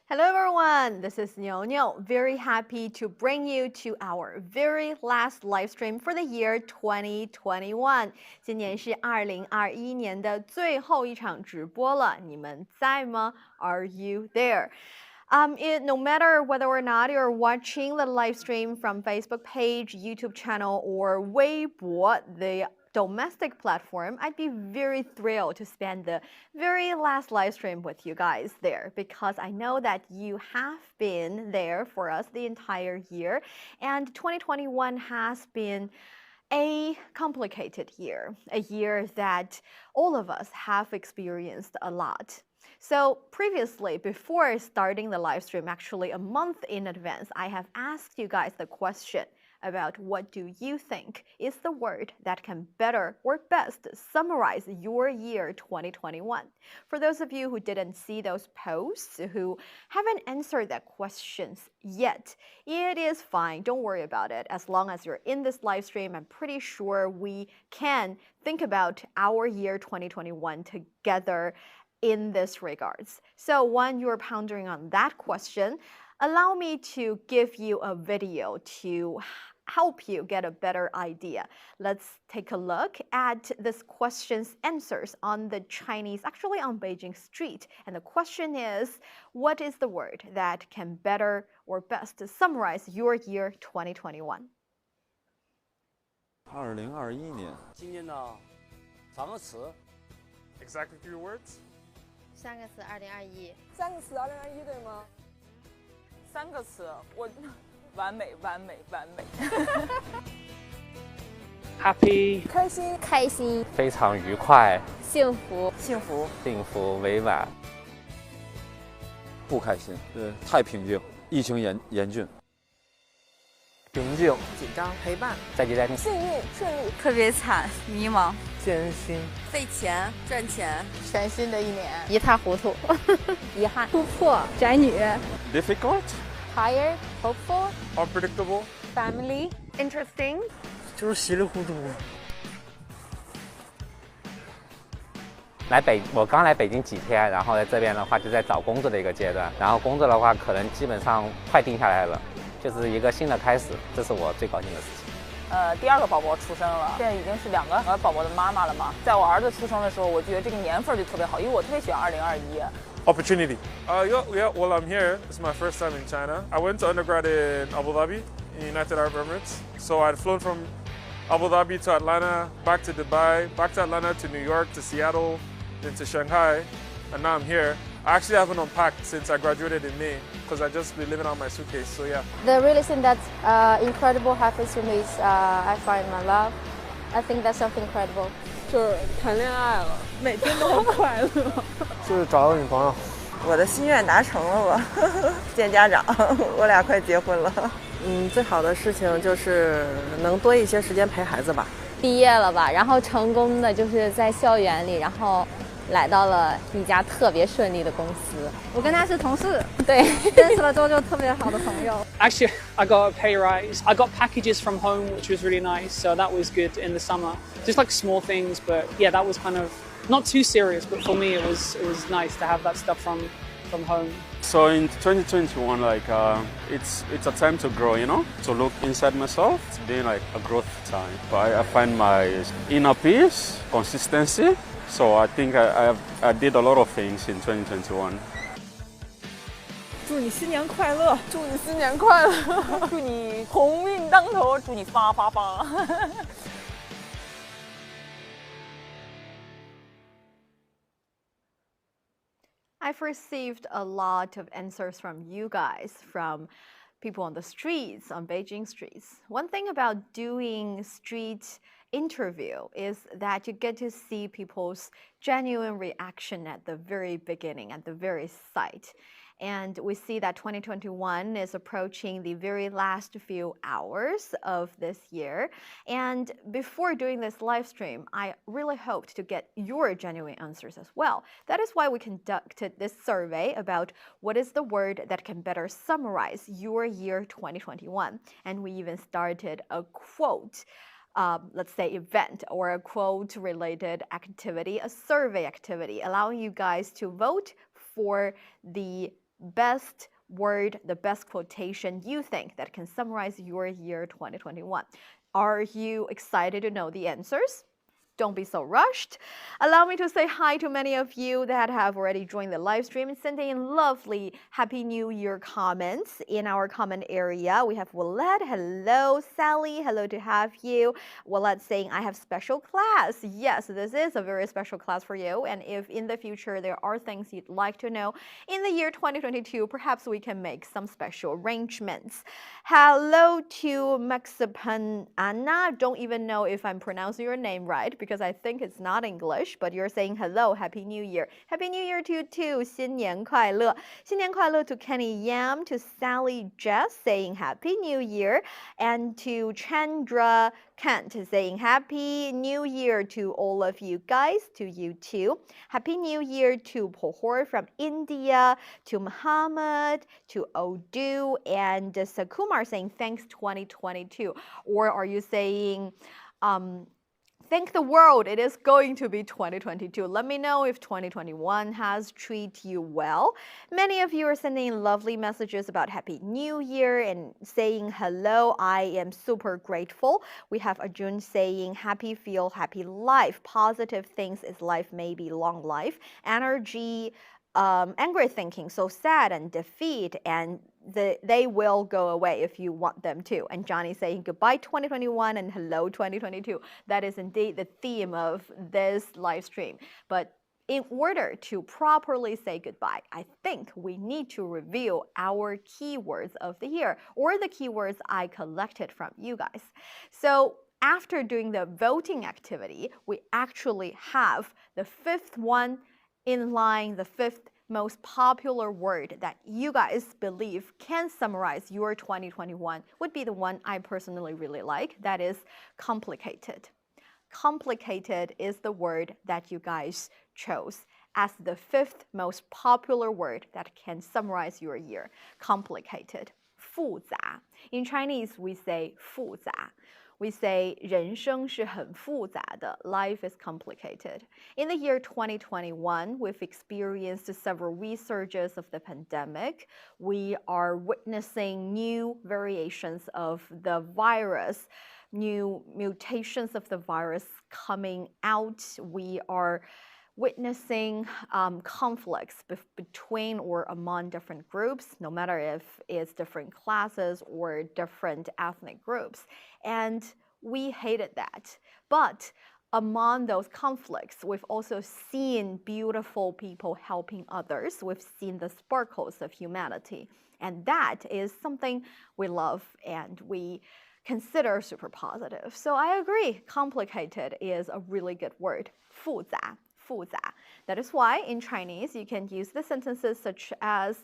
Hello everyone, this is Niuniu. Very happy to bring you to our very last live stream for the year 2021. 今年是2021年的最后一场直播了，你们在吗？ Are you there? No matter whether or not you're watching the live stream from Facebook page, YouTube channel, or Weibo, the domestic platform, I'd be very thrilled to spend the very last live stream with you guys there because I know that you have been there for us the entire year, and 2021 has been a complicated year, a year that all of us have experienced a lot. So previously, before starting the live stream, actually a month in advance, I have asked you guys the question about what do you think is the word that can better or best summarize your year 2021. For those of you who didn't see those posts, who haven't answered that questions yet, it is fine. Don't worry about it. As long as you're in this live stream, I'm pretty sure we can think about our year 2021 together in this regards. So when you're pondering on that question, allow me to give you a video to help you get a better idea. Let's take a look at this question's answers on the Chinese, actually on Beijing street. And the question is, what is the word that can better or best summarize your year 2021? 2021年，今年呢，3个词， Exactly 3 words? 3个词2021， 3个词2021对吗？3个词，我完美，完美，完美。Happy， 开心，开心，非常愉快，幸福，幸福，幸福美满，不开心，太平静，疫情严峻，平静，紧张，陪伴，在地在定，幸运，顺利，特别惨，迷茫，艰辛，费钱赚钱，全新的一年，一塌糊涂，遗憾，突破，宅女 difficult, tired, hopeful, Unpredictable? family, Interesting. 就是稀里糊涂。我刚来北京几天，然后在这边的话就在找工作的一个阶段，然后工作的话可能基本上快定下来了，就是一个新的开始，这是我最高兴的事情。第2个宝宝出生了，现在已经是2个宝宝的妈妈了嘛。在我儿子出生的时候，我觉得这个年份就特别好，因为我特别喜欢2021。Opportunity. Yeah, well, I'm here. This is my first time in China. I went to undergrad in Abu Dhabi, in United Arab Emirates. So I'd flown from Abu Dhabi to Atlanta, back to Dubai, back to Atlanta to New York, to Seattle, then to Shanghai, and now I'm here. I actually haven't unpacked since I graduated in May because I just been living out my suitcase, so yeah. The really thing that's incredible happens to me is I find my love. I think that's something incredible. 就是谈恋爱了，每天都很快乐。就是找个女朋友。我的心愿达成了吧？见家长，我俩快结婚了。最好的事情就是能多一些时间陪孩子吧。毕业了吧，然后成功的就是在校园里，然后来到了一家特别顺利的公司。我跟他是同事，对，认识了之后就特别好的朋友。Actually, I got a pay rise. I got packages from home, which was really nice. So that was good in the summer. Just like small things, but yeah, that was kind of not too serious. But for me, it was nice to have that stuff from home. So in 2021, it's a time to grow, to look inside myself. It's been like a growth time. But I find my inner peace, consistency. So I think I did a lot of things in 2021. 祝你新年快乐！祝你新年快乐！祝你鸿运当头！祝你发发发！I've received a lot of answers from you guys, from people on the streets, on Beijing streets. One thing about doing street interview is that you get to see people's genuine reaction at the very beginning, at the very sight. And we see that 2021 is approaching the very last few hours of this year. And before doing this live stream, I really hoped to get your genuine answers as well. That is why we conducted this survey about what is the word that can better summarize your year 2021. And we even started a quote. Let's say event or a quote related activity, a survey activity, allowing you guys to vote for the best word, the best quotation you think that can summarize your year 2021. Are you excited to know the answers? Don't be so rushed. Allow me to say hi to many of you that have already joined the live stream and sending in lovely Happy New Year comments in our comment area. We have Willette. Hello, Sally. Hello to have you. Willette saying, I have special class. Yes, this is a very special class for you. And if in the future there are things you'd like to know in the year 2022, perhaps we can make some special arrangements. Hello to Mexican Anna. Don't even know if I'm pronouncing your name right, because I think it's not English, but you're saying hello, Happy New Year. Happy New Year to you too. 新年快乐. 新年快乐 to Kenny Yam, to Sally Jess saying Happy New Year, and to Chandra Kent saying Happy New Year to all of you guys, to you too. Happy New Year to Pohor from India, to Muhammad, to Odu, and Sakumar saying thanks 2022. Or are you saying thank the world, it is going to be 2022. Let me know if 2021 has treated you well. Many of you are sending lovely messages about Happy New Year and saying hello. I am super grateful. We have Arjun saying happy feel, happy life. Positive things is life, maybe long life. Energy, angry thinking, so sad and defeat, and they will go away if you want them to. And Johnny saying goodbye 2021 and hello 2022. That is indeed the theme of this live stream. But in order to properly say goodbye, I think we need to review our keywords of the year, or the keywords I collected from you guys. So after doing the voting activity, we actually have the fifth one in line, the fifth most popular word that you guys believe can summarize your 2021 would be the one I personally really like. That is complicated. Complicated is the word that you guys chose as the fifth most popular word that can summarize your year. Complicated. 复杂. In Chinese, we say 复杂. We say 人生是很复杂的. Life is complicated. In the year 2021, we've experienced several resurges of the pandemic. We are witnessing new variations of the virus, new mutations of the virus coming out. We are witnessing conflicts between or among different groups, no matter if it's different classes or different ethnic groups. And we hated that. But among those conflicts, we've also seen beautiful people helping others. We've seen the sparkles of humanity. And that is something we love and we consider super positive. So I agree, complicated is a really good word. 复杂. 复杂. That is why in Chinese you can use the sentences such as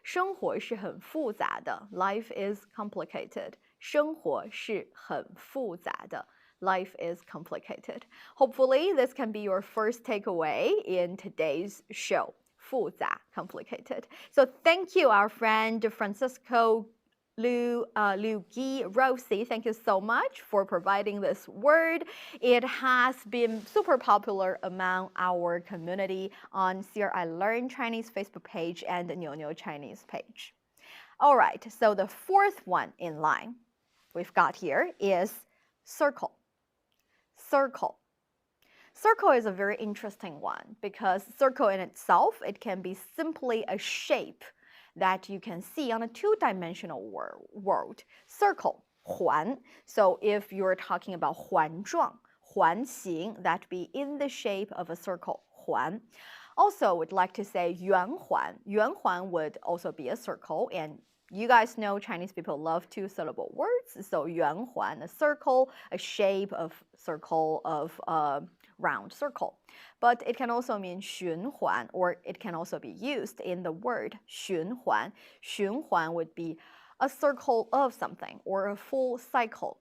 生活是很复杂的. Life is complicated. 生活是很复杂的. Life is complicated. Hopefully this can be your first takeaway in today's show. 复杂, complicated. So thank you, our friend Francisco Liu Gi Rosie, thank you so much for providing this word. It has been super popular among our community on CRI Learn Chinese Facebook page and the Niuniu Chinese page. All right, so the fourth one in line we've got here is circle. Circle. Circle is a very interesting one because circle in itself, it can be simply a shape that you can see on a two-dimensional world. Circle, 环. So if you're talking about 环状, 环形, that be in the shape of a circle, 环. Also, would like to say 圆环. 圆环 would also be a circle, and you guys know Chinese people love two-syllable words. So 圆环, a circle, a shape of circle of round circle. But it can also mean 循环, or it can also be used in the word 循环. 循环 would be a circle of something or a full cycle.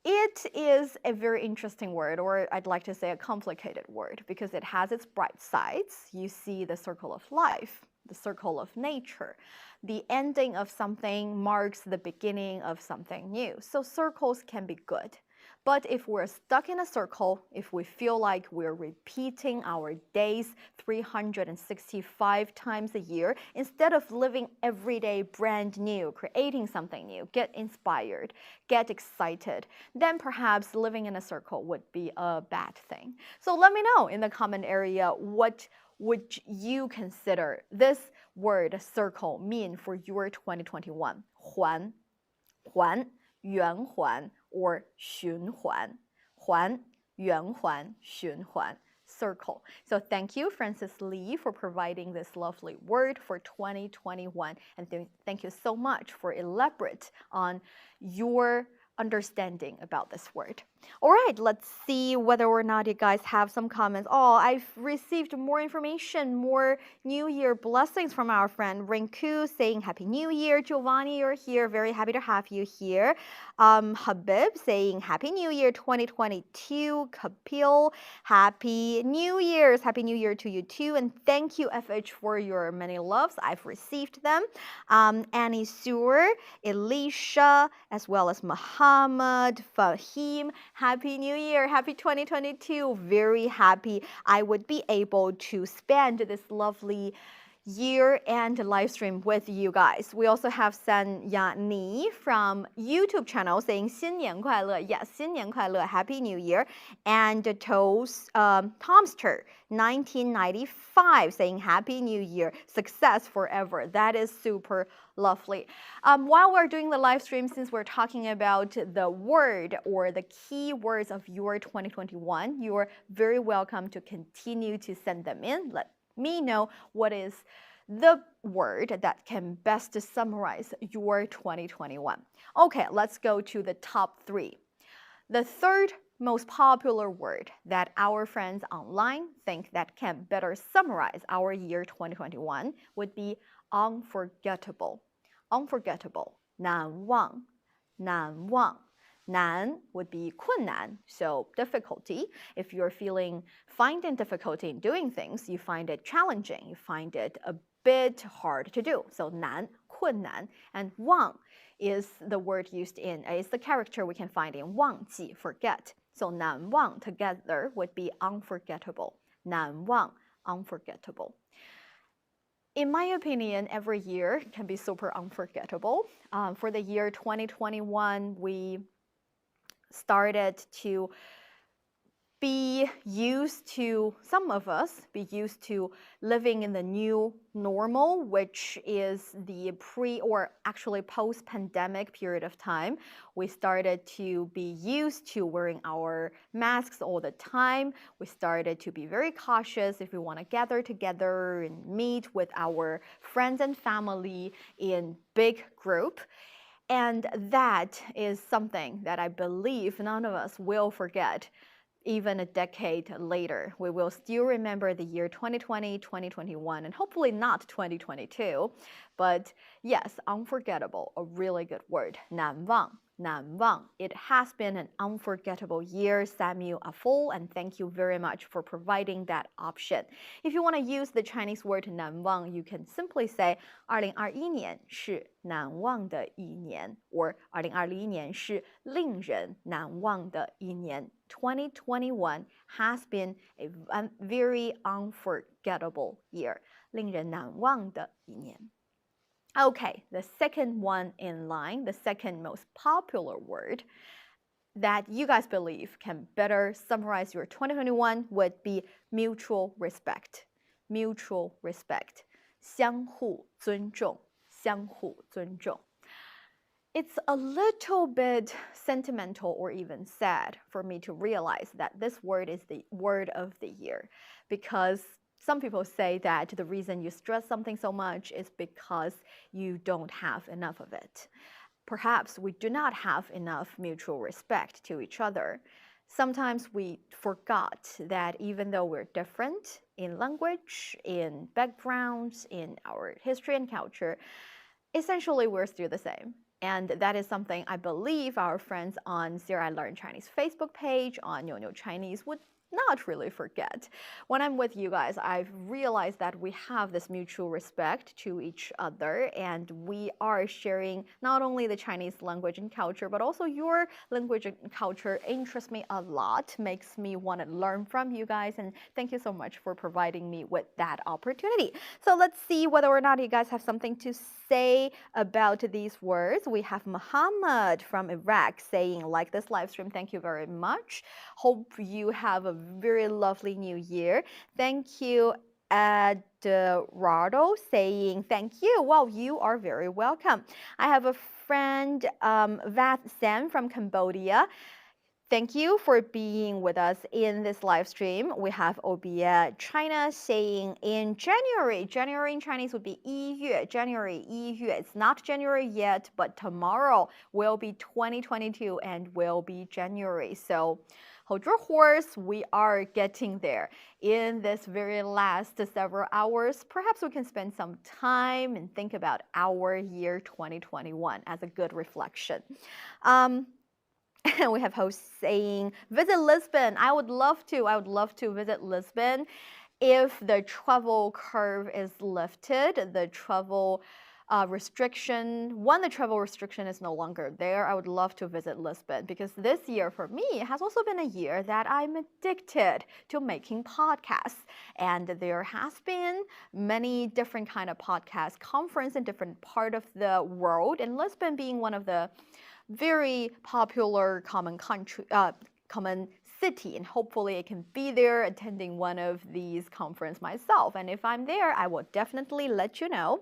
It is a very interesting word, or I'd like to say a complicated word, because it has its bright sides. You see the circle of life, the circle of nature. The ending of something marks the beginning of something new. So circles can be good. But if we're stuck in a circle, if we feel like we're repeating our days 365 times a year, instead of living every day brand new, creating something new, get inspired, get excited, then perhaps living in a circle would be a bad thing. So let me know in the comment area, what would you consider this word circle mean for your 2021? 环 圆环 or 循环 圆环 循环 circle. So thank you, Francis Lee, for providing this lovely word for 2021. And thank you so much for elaborate on your understanding about this word. All right, let's see whether or not you guys have some comments. Oh, I've received more information, more New Year blessings from our friend Rinku saying Happy New Year. Giovanni, you're here. Very happy to have you here. Habib saying Happy New Year 2022. Kapil, Happy New Year's. Happy New Year to you too. And thank you, FH, for your many loves. I've received them. Annie Sewer, Elisha, as well as Muhammad, Fahim. Happy New Year, happy 2022. Very happy I would be able to spend this lovely year-end live stream with you guys. We also have San Yani from YouTube channel saying 新年快乐. Yes, 新年快乐, Happy New Year. And Tomster 1995 saying Happy New Year, success forever. That is super lovely. While we're doing the live stream, since we're talking about the word or the key words of your 2021, you're very welcome to continue to send them in. Let me know what is the word that can best summarize your 2021. Okay, let's go to the top 3. The third most popular word that our friends online think that can better summarize our year 2021 would be unforgettable. Unforgettable. 难忘. 难忘. Nan would be 困难, so difficulty. If you're finding difficulty in doing things, you find it challenging, you find it a bit hard to do. So 难, 困难. And 忘 is the word used is the character we can find in 忘记, forget. So 难忘 together would be unforgettable. 难忘, unforgettable. In my opinion, every year can be super unforgettable. For the year 2021, we started to be used to, some of us be used to living in the new normal, which is the or actually post-pandemic period of time. We started to be used to wearing our masks all the time. We started to be very cautious if we want to gather together and meet with our friends and family in big group. And that is something that I believe none of us will forget. Even a decade later, we will still remember the year 2020, 2021, and hopefully not 2022. But yes, unforgettable, a really good word. 难忘, 难忘. It has been an unforgettable year, Samuel Afol, and thank you very much for providing that option. If you want to use the Chinese word 难忘, you can simply say 2021年是难忘的一年 or 2021年是令人难忘的一年. 2021 has been a very unforgettable year. 令人难忘的一年. Okay, the second one in line, the second most popular word that you guys believe can better summarize your 2021 would be mutual respect. Mutual respect. 相互尊重. 相互尊重. It's a little bit sentimental or even sad for me to realize that this word is the word of the year, because some people say that the reason you stress something so much is because you don't have enough of it. Perhaps we do not have enough mutual respect to each other. Sometimes we forgot that even though we're different in language, in backgrounds, in our history and culture, essentially we're still the same. And that is something I believe our friends on Zero I Learn Chinese Facebook page, on Niuniu Chinese would not really forget. When I'm with you guys, I've realized that we have this mutual respect to each other, and we are sharing not only the Chinese language and culture, but also your language and culture interests me a lot, makes me want to learn from you guys, and thank you so much for providing me with that opportunity. So let's see whether or not you guys have something to say about these words. We have Muhammad from Iraq saying, like this live stream, thank you very much. Hope you have a very lovely new year. Thank you, Eduardo, saying thank you. Wow, you are very welcome. I have a friend, Vat Sen from Cambodia. Thank you for being with us in this live stream. We have Obia China saying in January. January in Chinese would be 1月, January 1月. It's not January yet, but tomorrow will be 2022 and will be January. So hold your horse. We are getting there. In this very last several hours, perhaps we can spend some time and think about our year 2021 as a good reflection. We have hosts saying, visit Lisbon. I would love to visit Lisbon if the travel curve is lifted, the travel when the travel restriction is no longer there. I would love to visit Lisbon because this year for me has also been a year that I'm addicted to making podcasts. And there has been many different kind of podcast conference in different part of the world, and Lisbon being one of the very popular common city, and hopefully I can be there attending one of these conferences myself. And if I'm there, I will definitely let you know.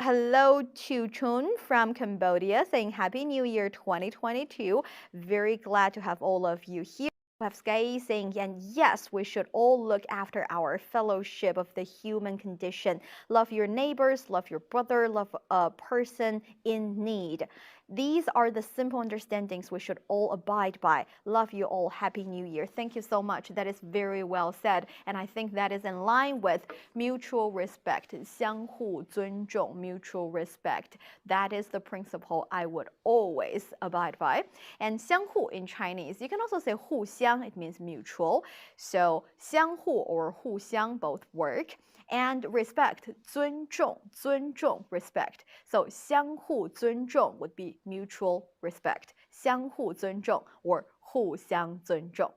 Hello to Chun from Cambodia saying Happy New Year 2022. Very glad to have all of you here. We have Sky saying, and yes, we should all look after our fellowship of the human condition. Love your neighbors, love your brother, love a person in need. These are the simple understandings we should all abide by. Love you all. Happy New Year. Thank you so much. That is very well said. And I think that is in line with mutual respect, 相互尊重, mutual respect. That is the principle I would always abide by. And 相互 in Chinese, you can also say 互相, it means mutual. So 相互 or 互相 both work. And respect, 尊重, 尊重, respect. So 相互尊重 would be mutual respect. 相互尊重 or 互相尊重.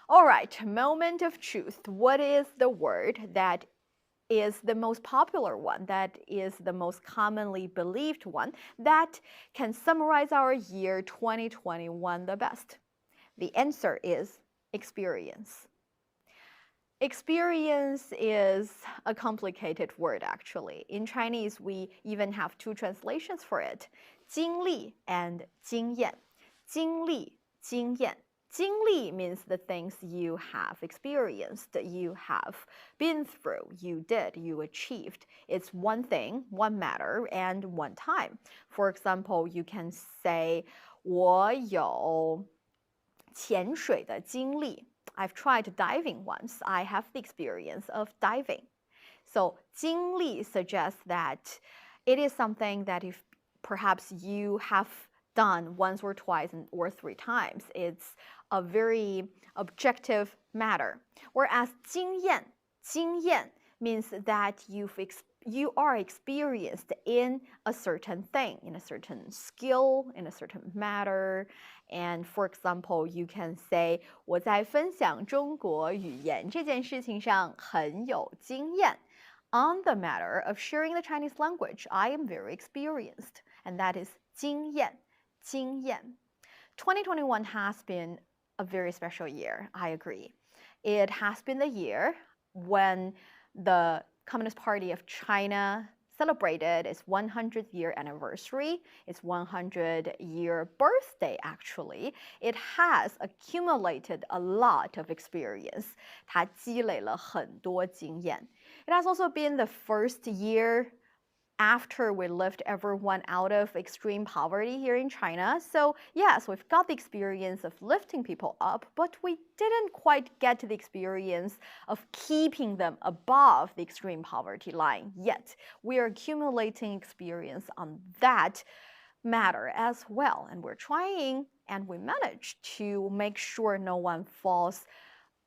All right, moment of truth. What is the word that is the most popular one, that is the most commonly believed one, that can summarize our year 2021 the best? The answer is experience. Experience is a complicated word, actually. In Chinese, we even have two translations for it, 经历 and 经验. 经历, 经验. 经历 means the things you have experienced, you have been through, you did, you achieved. It's one thing, one matter, and one time. For example, you can say, 我有潜水的经历. I've tried diving once. I have the experience of diving. So 经历 suggests that it is something that if perhaps you have done once or twice or 3 times. It's a very objective matter. Whereas 经验, 经验 means that you are experienced in a certain thing, in a certain skill, in a certain matter. And for example, you can say, 我在分享中国语言这件事情上很有经验. On the matter of sharing the Chinese language, I am very experienced. And that is 经验, 经验. 2021 has been a very special year, I agree. It has been the year when the Communist Party of China celebrated its 100-year anniversary, its 100-year birthday, actually. It has accumulated a lot of experience. 它积累了很多经验. It has also been the first year after we lifted everyone out of extreme poverty here in China. So yes, we've got the experience of lifting people up, but we didn't quite get to the experience of keeping them above the extreme poverty line yet. We are accumulating experience on that matter as well, and we're trying and we managed to make sure no one falls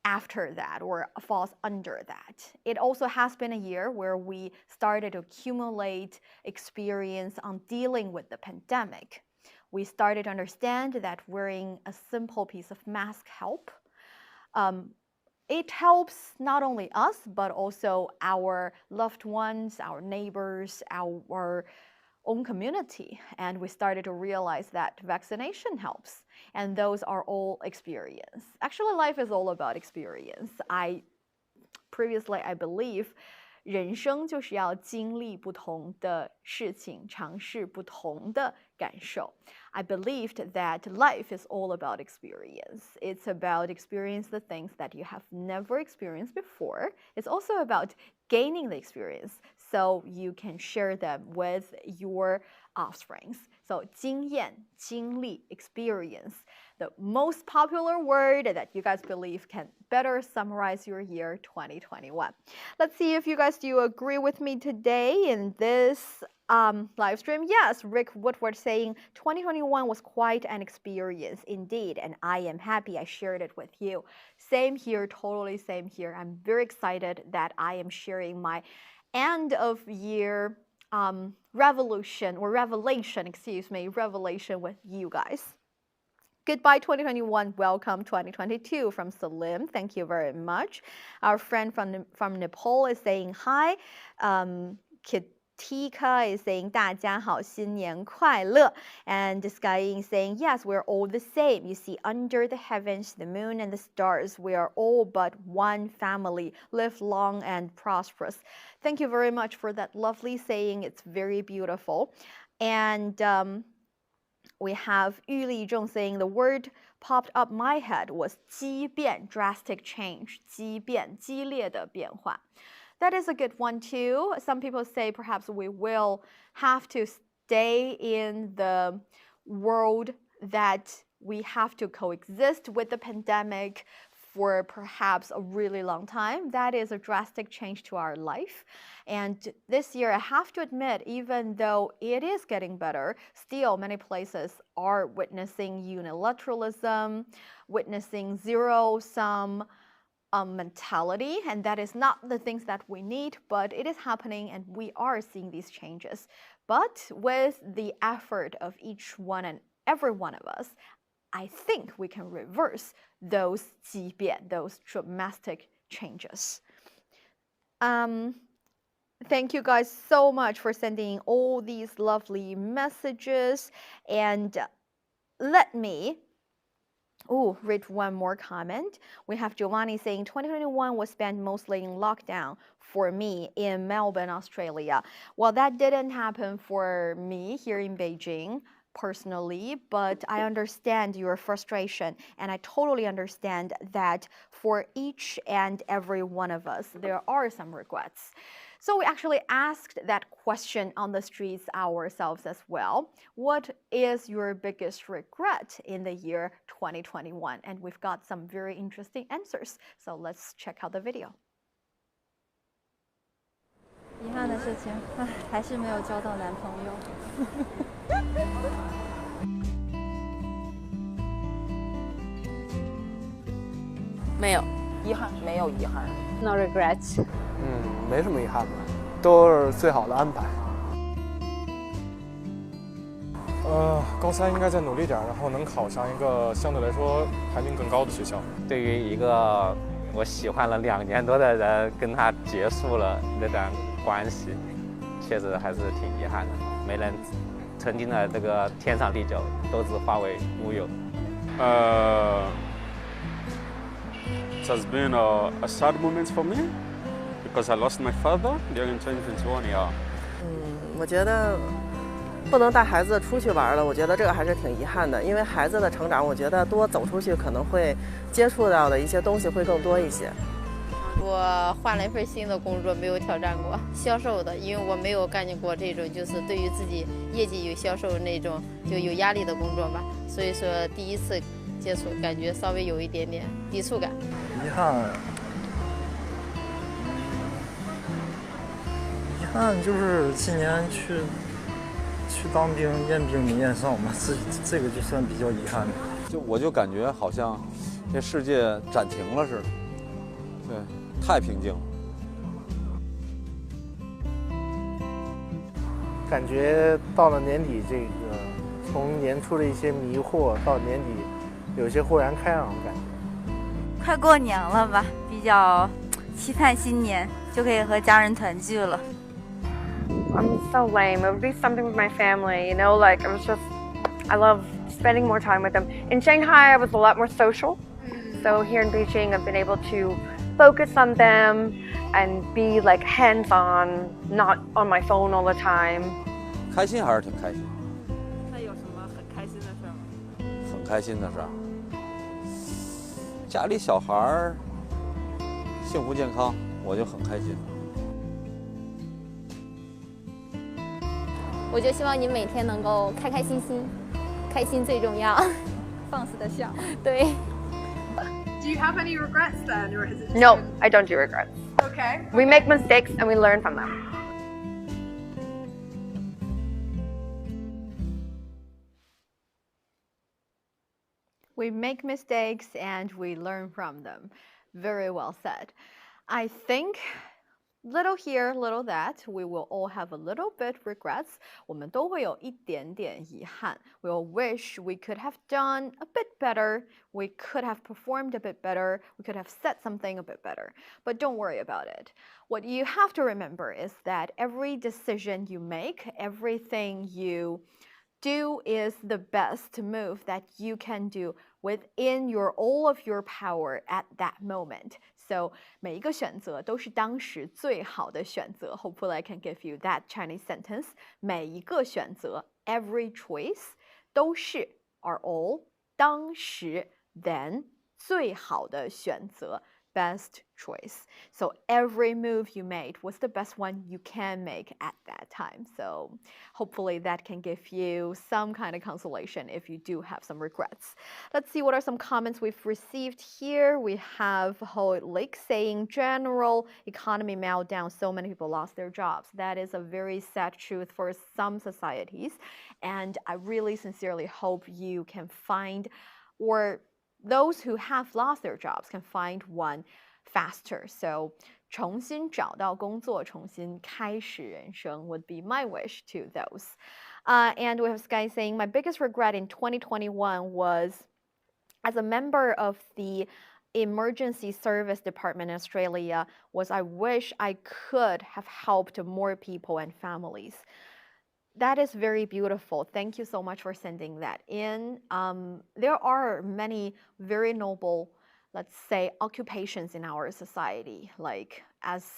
after that or falls under that. It also has been a year where we started to accumulate experience on dealing with the pandemic. We started to understand that wearing a simple piece of mask help. It helps not only us, but also our loved ones, our neighbors, our own community. And we started to realize that vaccination helps. And those are all experience. Actually, life is all about experience. Previously, I believe 人生就是要经历不同的事情，尝试不同的感受。I believed that life is all about experience. It's about experience the things that you have never experienced before. It's also about gaining the experience so you can share them with your offsprings. So 经验、经历, experience, the most popular word that you guys believe can better summarize your year 2021. Let's see if you guys do agree with me today in this live stream. Yes, Rick Woodward saying 2021 was quite an experience indeed, and I am happy I shared it with you. Same here, totally same here. I'm very excited that I am sharing my end of year revelation with you guys. Goodbye 2021, welcome 2022 from Salim. Thank you very much. Our friend from Nepal is saying hi. Tika is saying 大家好，新年快乐. And this guy is saying, yes, we're all the same. You see, under the heavens, the moon and the stars, we are all but one family. Live long and prosperous. Thank you very much for that lovely saying. It's very beautiful. And we have Yu Li Zhong saying the word popped up my head was 激变, drastic change. 激变, 激烈的变化. That is a good one too. Some people say perhaps we will have to stay in the world that we have to coexist with the pandemic for perhaps a really long time. That is a drastic change to our life. And this year, I have to admit, even though it is getting better, still many places are witnessing unilateralism, witnessing zero-sum mentality, and that is not the things that we need, but it is happening and we are seeing these changes. But with the effort of each one and every one of us, I think we can reverse those 激变, those dramatic changes. Thank you guys so much for sending all these lovely messages, and let me read one more comment. We have Giovanni saying 2021 was spent mostly in lockdown for me in Melbourne, Australia. Well, that didn't happen for me here in Beijing personally, but I understand your frustration, and I totally understand that for each and every one of us, there are some regrets. So we actually asked that question on the streets ourselves as well. What is your biggest regret in the year 2021? And we've got some very interesting answers. So let's check out the video. 遗憾的事情，还是没有交到男朋友。没有遗憾，没有遗憾。No regrets. 没什么遗憾吧，都是最好的安排。高三应该再努力点，然后能考上一个相对来说排名更高的学校。对于一个我喜欢了2年多的人，跟他结束了那段关系，确实还是挺遗憾的。没能曾经的这个天长地久，都是化为乌有。It has been a sad moment for me because I lost my father during 2021 year. 我觉得不能带孩子出去玩了，我觉得这个还是挺遗憾的，因为孩子的成长，我觉得多走出去可能会接触到的一些东西会更多一些。我换了一份新的工作，没有挑战过销售的，因为我没有干过这种就是对于自己业绩有销售那种就有压力的工作吧，所以说第一次接触，感觉稍微有一点点抵触感。遗憾就是今年去当兵验兵没验上嘛，这个就算比较遗憾的。我就感觉好像这世界暂停了似的，对，太平静了。感觉到了年底，这个从年初的一些迷惑到年底，有些豁然开朗的感觉。快过年了吧，比较期盼新年，就可以和家人团聚了。I'm so lame. It would be something with my family, you know, like I love spending more time with them. In Shanghai, I was a lot more social. So here in Beijing, I've been able to focus on them and be like hands-on, not on my phone all the time. 开心还是挺开心。那有什么很开心的事吗？很开心的事儿，家里小孩儿幸福健康，我就很开心。我就希望你每天能够开开心心，开心最重要，放肆的笑。对。Do you have any regrets then, or is it? No, I don't do regrets. Okay. We make mistakes and we learn from them. We make mistakes and we learn from them. Very well said. I think little here, little that, we will all have a little bit regrets. 我们都会有一点点遗憾. We will wish we could have done a bit better. We could have performed a bit better. We could have said something a bit better. But don't worry about it. What you have to remember is that every decision you make, everything you do is the best move that you can do within all of your power at that moment. So 每一个选择都是当时最好的选择. Hopefully I can give you that Chinese sentence. 每一个选择 every choice 都是 are all 当时 then 最好的选择 best choice. So every move you made was the best one you can make at that time. So hopefully that can give you some kind of consolation if you do have some regrets. Let's see what are some comments we've received here. We have Ho Lake saying general economy meltdown. So many people lost their jobs. That is a very sad truth for some societies. And I really sincerely hope you can find, or those who have lost their jobs can find one faster. So 重新找到工作，重新开始人生 would be my wish to those. And we have Sky saying, my biggest regret in 2021 was as a member of the emergency service department in Australia was I wish I could have helped more people and families. That is very beautiful. Thank you so much for sending that in. There are many very noble, let's say, occupations in our society, like as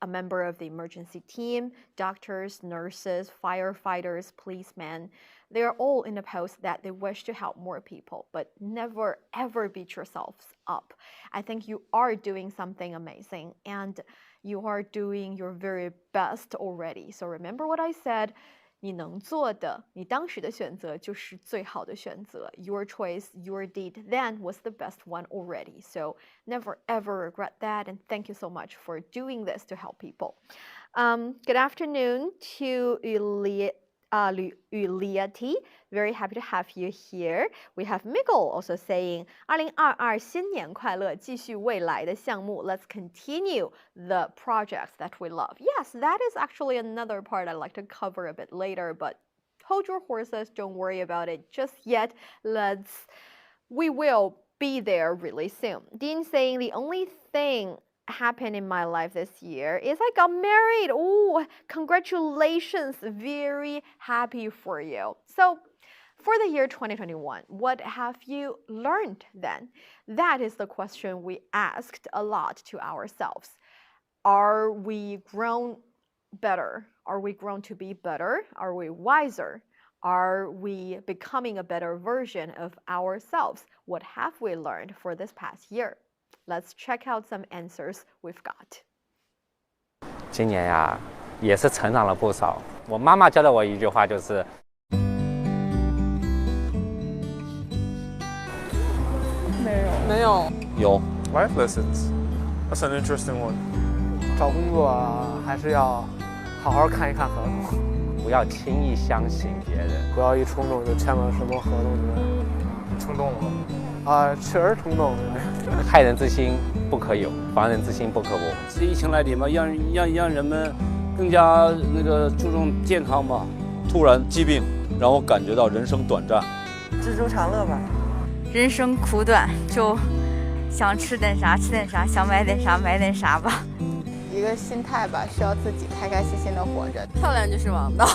a member of the emergency team, doctors, nurses, firefighters, policemen. They're all in a post that they wish to help more people, but never ever beat yourselves up. I think you are doing something amazing and you are doing your very best already. So remember what I said. 你能做的，你当时的选择就是最好的选择. Your choice, your deed then was the best one already. So never ever regret that. And thank you so much for doing this to help people. Good afternoon to Uliati. Very happy to have you here. We have Miguel also saying 2022新年快乐，继续未来的项目. Let's continue the projects that we love. Yes, that is actually another part I'd like to cover a bit later, but hold your horses, don't worry about it just yet. We will be there really soon. Dean saying the only thing happened in my life this year is I got married. Oh, congratulations. Very happy for you. So for the year 2021, what have you learned then? That is the question we asked a lot to ourselves. Are we grown better? Are we grown to be better? Are we wiser? Are we becoming a better version of ourselves? What have we learned for this past year? Let's check out some answers we've got. 今年呀，也是成长了不少。我妈妈教了我一句话，就是没有。有 Life lessons. That's an interesting one. 找工作还是要好好看一看合同，不要轻易相信别人，不要一冲动就签了什么合同之类的。冲动了吗？确实冲动。害人之心不可有，防人之心不可无。是疫情来临嘛，让人们更加那个注重健康吧。突然疾病让我感觉到人生短暂，知足常乐吧。人生苦短，就想吃点啥吃点啥，想买点啥买点啥吧。一个心态吧，需要自己开开心心的活着。漂亮就是王道。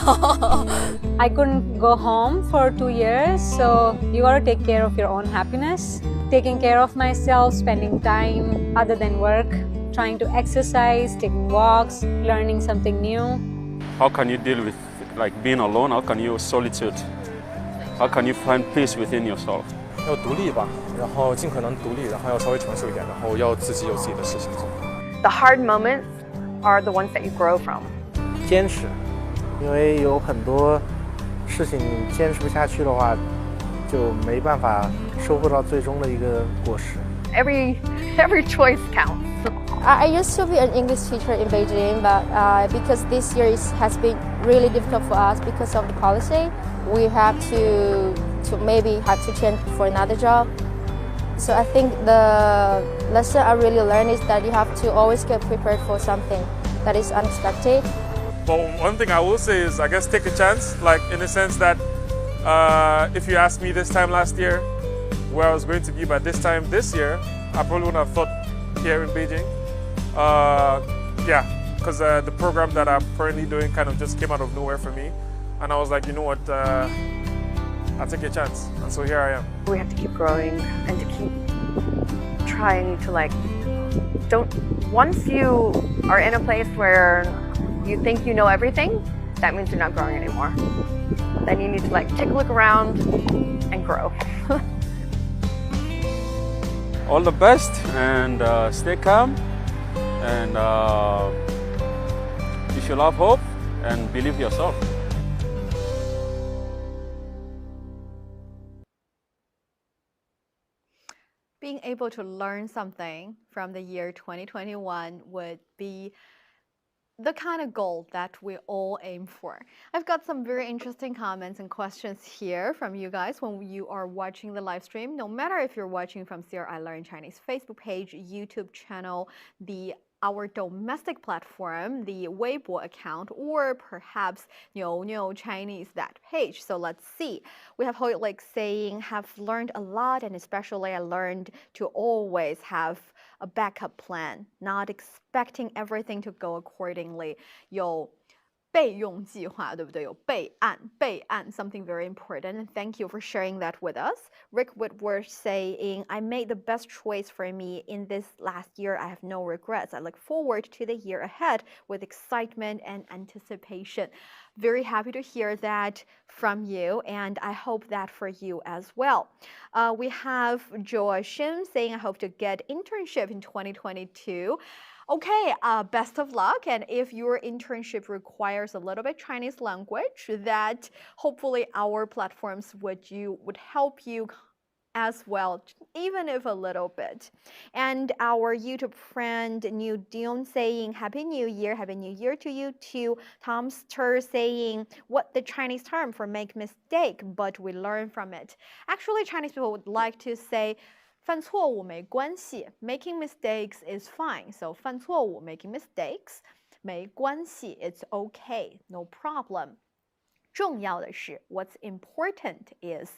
I couldn't go home for 2 years, so you gotta take care of your own happiness. Taking care of myself, spending time other than work, trying to exercise, taking walks, learning something new. How can you deal with like being alone? How can you solitude? How can you find peace within yourself? 要独立吧，然后尽可能独立，然后要稍微成熟一点，然后要自己有自己的事情做。The hard moments are the ones that you grow from. 坚持，因为有很多事情你坚持不下去的话，就没办法收获到最终的一个果实。Every choice counts. I used to be an English teacher in Beijing, but because this year has been really difficult for us because of the policy, we have to maybe have to change for another job. So I think the lesson I really learned is that you have to always get prepared for something that is unexpected. But one thing I will say is, I guess, take a chance, like in the sense that if you asked me this time last year where I was going to be by this time this year, I probably wouldn't have thought here in Beijing. Yeah, because the program that I'm currently doing kind of just came out of nowhere for me. And I was like, you know what, I'll take a chance. And so here I am. We have to keep growing and to keep trying to once you are in a place where you think you know everything, that means you're not growing anymore. Then you need to take a look around and grow. All the best and stay calm and you should have hope and believe yourself. Being able to learn something from the year 2021 would be the kind of goal that we all aim for. I've got some very interesting comments and questions here from you guys when you are watching the live stream. No matter if you're watching from CRI Learn Chinese Facebook page, YouTube channel, our domestic platform, the Weibo account, or perhaps Niuniu Chinese, that page. So let's see. We have Hoylik saying, have learned a lot, and especially I learned to always have a backup plan, not expecting everything to go accordingly. 有备用计划，对不对？有备案，备案 something very important. And thank you for sharing that with us. Rick Whitworth saying, I made the best choice for me in this last year. I have no regrets. I look forward to the year ahead with excitement and anticipation. Very happy to hear that from you, and I hope that for you as well. We have Joashim saying, I hope to get internship in 2022. Okay, best of luck. And if your internship requires a little bit Chinese language, that hopefully our platforms would help you as well, even if a little bit. And our YouTube friend Niuniu saying, Happy New Year to you too. Tom Stir saying, what the Chinese term for make mistake, but we learn from it. Actually, Chinese people would like to say, 犯错误没关系 making mistakes is fine. So 犯错误 making mistakes 没关系 it's okay, no problem. 重要的是 what's important is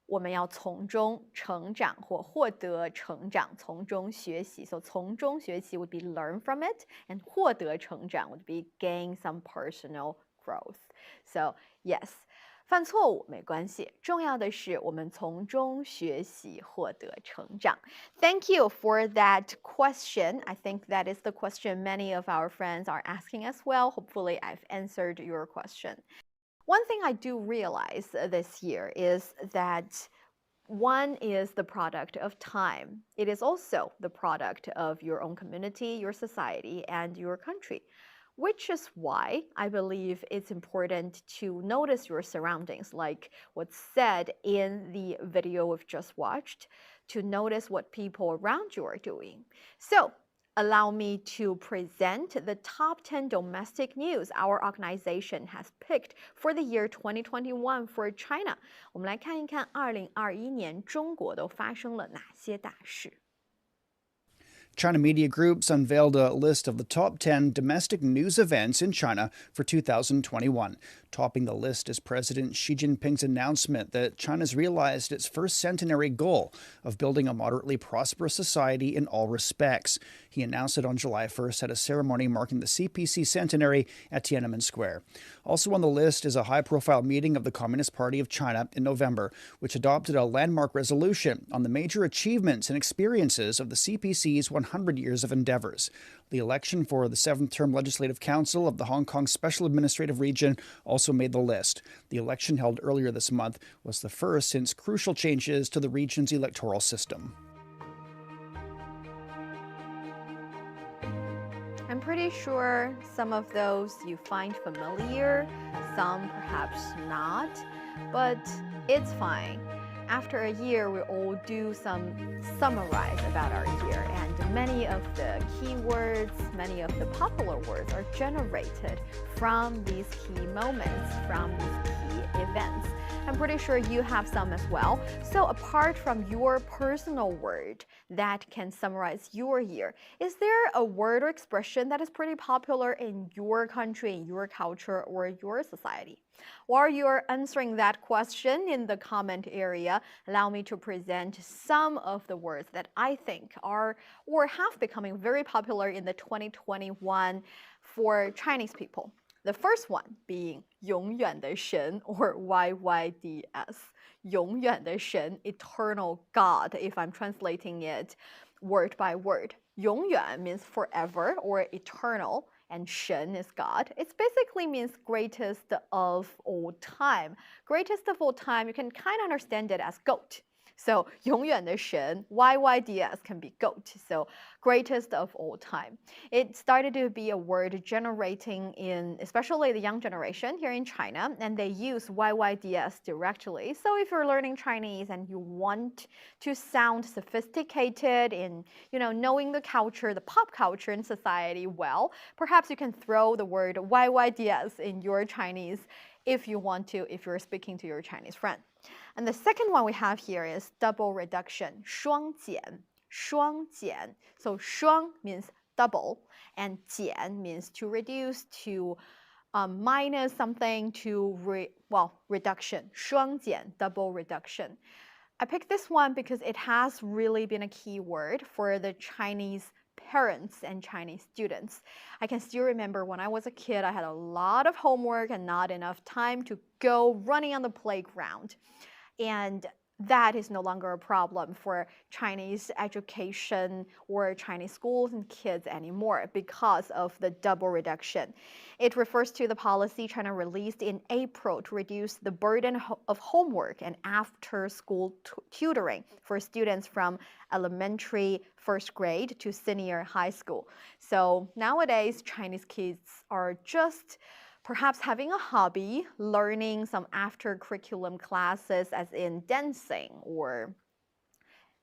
我们要从中成长或获得成长，从中学习。So 从中学习 would be learn from it, and 获得成长 would be gain some personal growth. So yes. 犯错误没关系，重要的是我们从中学习，获得成长。Thank you for that question. I think that is the question many of our friends are asking as well. Hopefully, I've answered your question. One thing I do realize this year is that one is the product of time. It is also the product of your own community, your society, and your country. Which is why I believe it's important to notice your surroundings, like what's said in the video we've just watched, to notice what people around you are doing. So allow me to present the top 10 domestic news our organization has picked for the year 2021 for China. 我们来看一看2021年中国都发生了哪些大事。China Media Groups unveiled a list of the top 10 domestic news events in China for 2021. Topping the list is President Xi Jinping's announcement that China's realized its first centenary goal of building a moderately prosperous society in all respects. He announced it on July 1st at a ceremony marking the CPC centenary at Tiananmen Square. Also on the list is a high-profile meeting of the Communist Party of China in November, which adopted a landmark resolution on the major achievements and experiences of the CPC's 100 years of endeavors. The election for the 7th-term Legislative Council of the Hong Kong Special Administrative Region also made the list. The election held earlier this month was the first since crucial changes to the region's electoral system. I'm pretty sure some of those you find familiar, some perhaps not, but it's fine. After a year, we all do some summarize about our year, and many of the keywords, many of the popular words are generated from these key moments, from these key events. I'm pretty sure you have some as well. So apart from your personal word that can summarize your year, is there a word or expression that is pretty popular in your country, in your culture, or your society? While you're answering that question in the comment area, allow me to present some of the words that I think are or have becoming very popular in the 2021 for Chinese people. The first one being 永远的神 or YYDS. 永远的神, eternal God, if I'm translating it word by word. 永远 means forever or eternal, and 神 is God. It basically means greatest of all time. Greatest of all time, you can kind of understand it as GOAT. So 永远的神, YYDS can be GOAT, so greatest of all time. It started to be a word generating in especially the young generation here in China, and they use YYDS directly. So if you're learning Chinese and you want to sound sophisticated in, knowing the culture, the pop culture in society well, perhaps you can throw the word YYDS in your Chinese if you want to, if you're speaking to your Chinese friend. And the second one we have here is double reduction, 双减, 双减. So 双 means double, and 减 means to reduce, to minus something, to reduction. 双减, double reduction. I picked this one because it has really been a key word for the Chinese parents and Chinese students. I can still remember when I was a kid, I had a lot of homework and not enough time to go running on the playground. And that is no longer a problem for Chinese education or Chinese schools and kids anymore because of the double reduction. It refers to the policy China released in April to reduce the burden of homework and after-school tutoring for students from elementary first grade to senior high school. So nowadays, Chinese kids are just perhaps having a hobby, learning some after-curriculum classes as in dancing or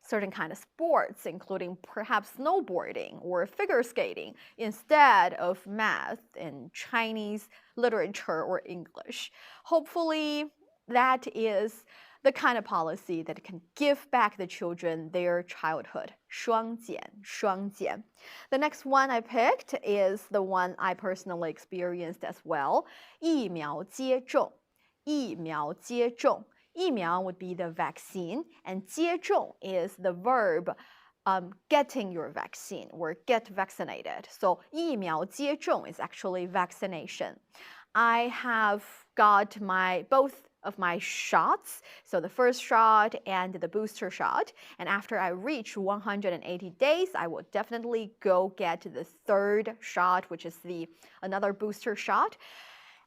certain kind of sports, including perhaps snowboarding or figure skating, instead of math and Chinese literature or English. Hopefully, that is the kind of policy that can give back the children their childhood. 双减, 双减. The next one I picked is the one I personally experienced as well. 疫苗接种, 疫苗接种. 疫苗 would be the vaccine, and 接种 is the verb getting your vaccine or get vaccinated. So 疫苗接种 is actually vaccination. I have got both of my shots, so the first shot and the booster shot, and after I reach 180 days, I will definitely go get the third shot, which is another booster shot.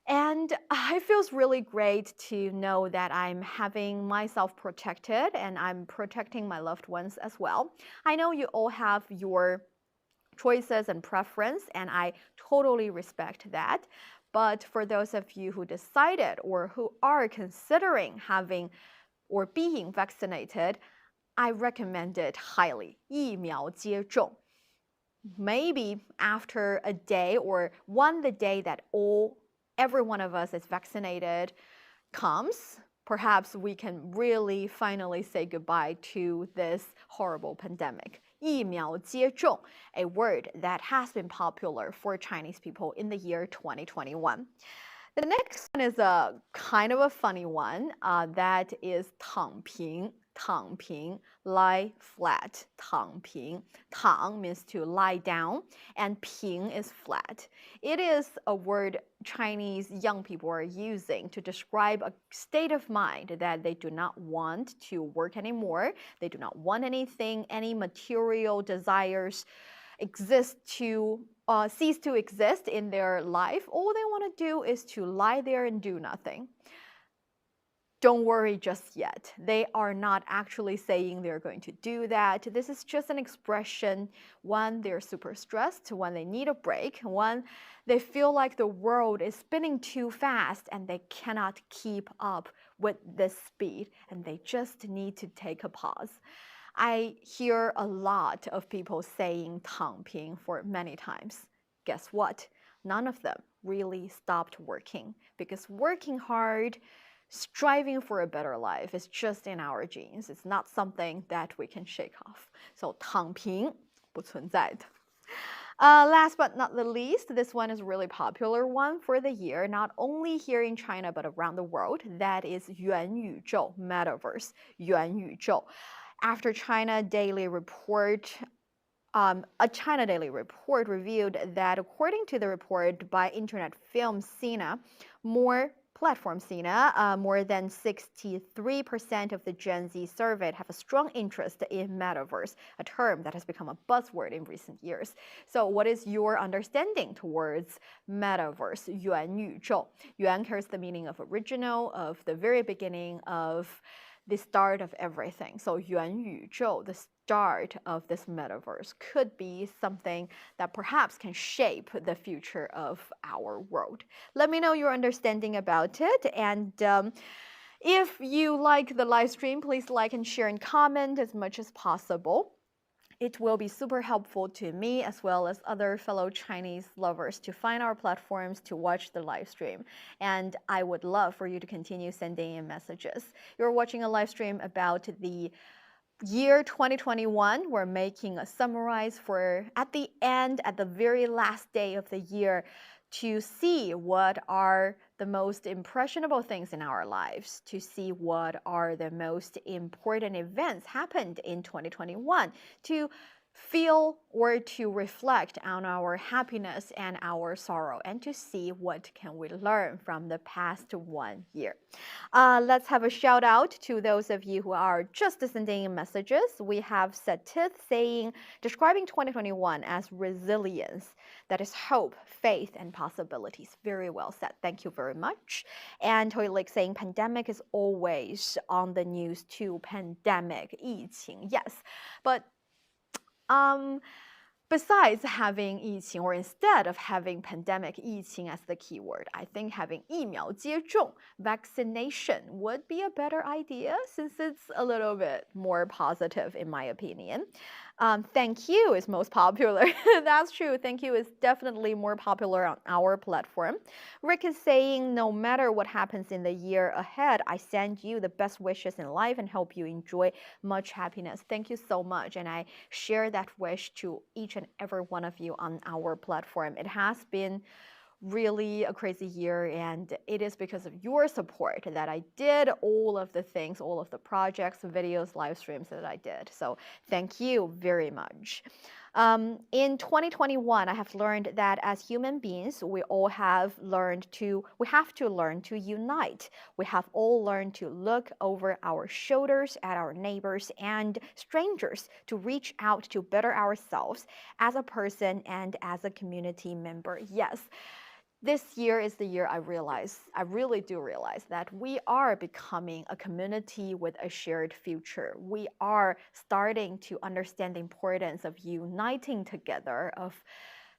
And it feels really great to know that I'm having myself protected and I'm protecting my loved ones as well. I know you all have your choices and preference, and I totally respect that. But for those of you who decided or who are considering having or being vaccinated, I recommend it highly. 疫苗接种. maybe after a day or the day that every one of us is vaccinated comes, perhaps we can really finally say goodbye to this horrible pandemic. 疫苗接种, a word that has been popular for Chinese people in the year 2021. The next one is a kind of a funny one. That is 躺平. 躺平, lie flat. 躺平. 躺 means to lie down, and 平 is flat. It is a word Chinese young people are using to describe a state of mind that they do not want to work anymore. They do not want anything, any material desires cease to exist in their life. All they want to do is to lie there and do nothing. Don't worry just yet. They are not actually saying they're going to do that. This is just an expression when they're super stressed, when they need a break, when they feel like the world is spinning too fast and they cannot keep up with this speed and they just need to take a pause. I hear a lot of people saying 躺平 for many times. Guess what? None of them really stopped working, because working hard, striving for a better life is just in our genes. It's not something that we can shake off. So 躺平不存在的. Last but not the least, this one is a really popular one for the year, not only here in China but around the world. That is 元宇宙, metaverse. 元宇宙. After China Daily Report, a China Daily Report revealed that according to the report by internet film Sina, more than 63% of the Gen Z surveyed have a strong interest in metaverse, a term that has become a buzzword in recent years. So what is your understanding towards metaverse, 元宇宙? Yuan carries the meaning of original, of the very beginning, of the start of everything. So 元宇宙, the start of this metaverse, could be something that perhaps can shape the future of our world. Let me know your understanding about it. And if you like the live stream, please like and share and comment as much as possible. It will be super helpful to me as well as other fellow Chinese lovers to find our platforms to watch the live stream. And I would love for you to continue sending in messages. You're watching a live stream about the year 2021. We're making a summarize for at the end, at the very last day of the year, to see what are the most impressionable things in our lives, to see what are the most important events happened in 2021, to feel or to reflect on our happiness and our sorrow, and to see what can we learn from the past 1 year. Let's have a shout out to those of you who are just sending in messages. We have Setith saying, describing 2021 as resilience, that is hope, faith, and possibilities. Very well said. Thank you very much. And Toilik saying, pandemic is always on the news too. Pandemic, 疫情, yes. But besides having 疫情, or instead of having pandemic 疫情 as the keyword, I think having 疫苗接种, vaccination, would be a better idea, since it's a little bit more positive in my opinion. Thank you is most popular. That's true. Thank you is definitely more popular on our platform. Rick is saying, no matter what happens in the year ahead, I send you the best wishes in life and hope you enjoy much happiness. Thank you so much. And I share that wish to each and every one of you on our platform. It has been really a crazy year, and it is because of your support that I did all of the things, all of the projects, videos, live streams that I did. So thank you very much. In 2021, I have learned that as human beings, we have to learn to unite. We have all learned to look over our shoulders at our neighbors and strangers to reach out to better ourselves as a person and as a community member. Yes. This year is the year I really do realize that we are becoming a community with a shared future. We are starting to understand the importance of uniting together, of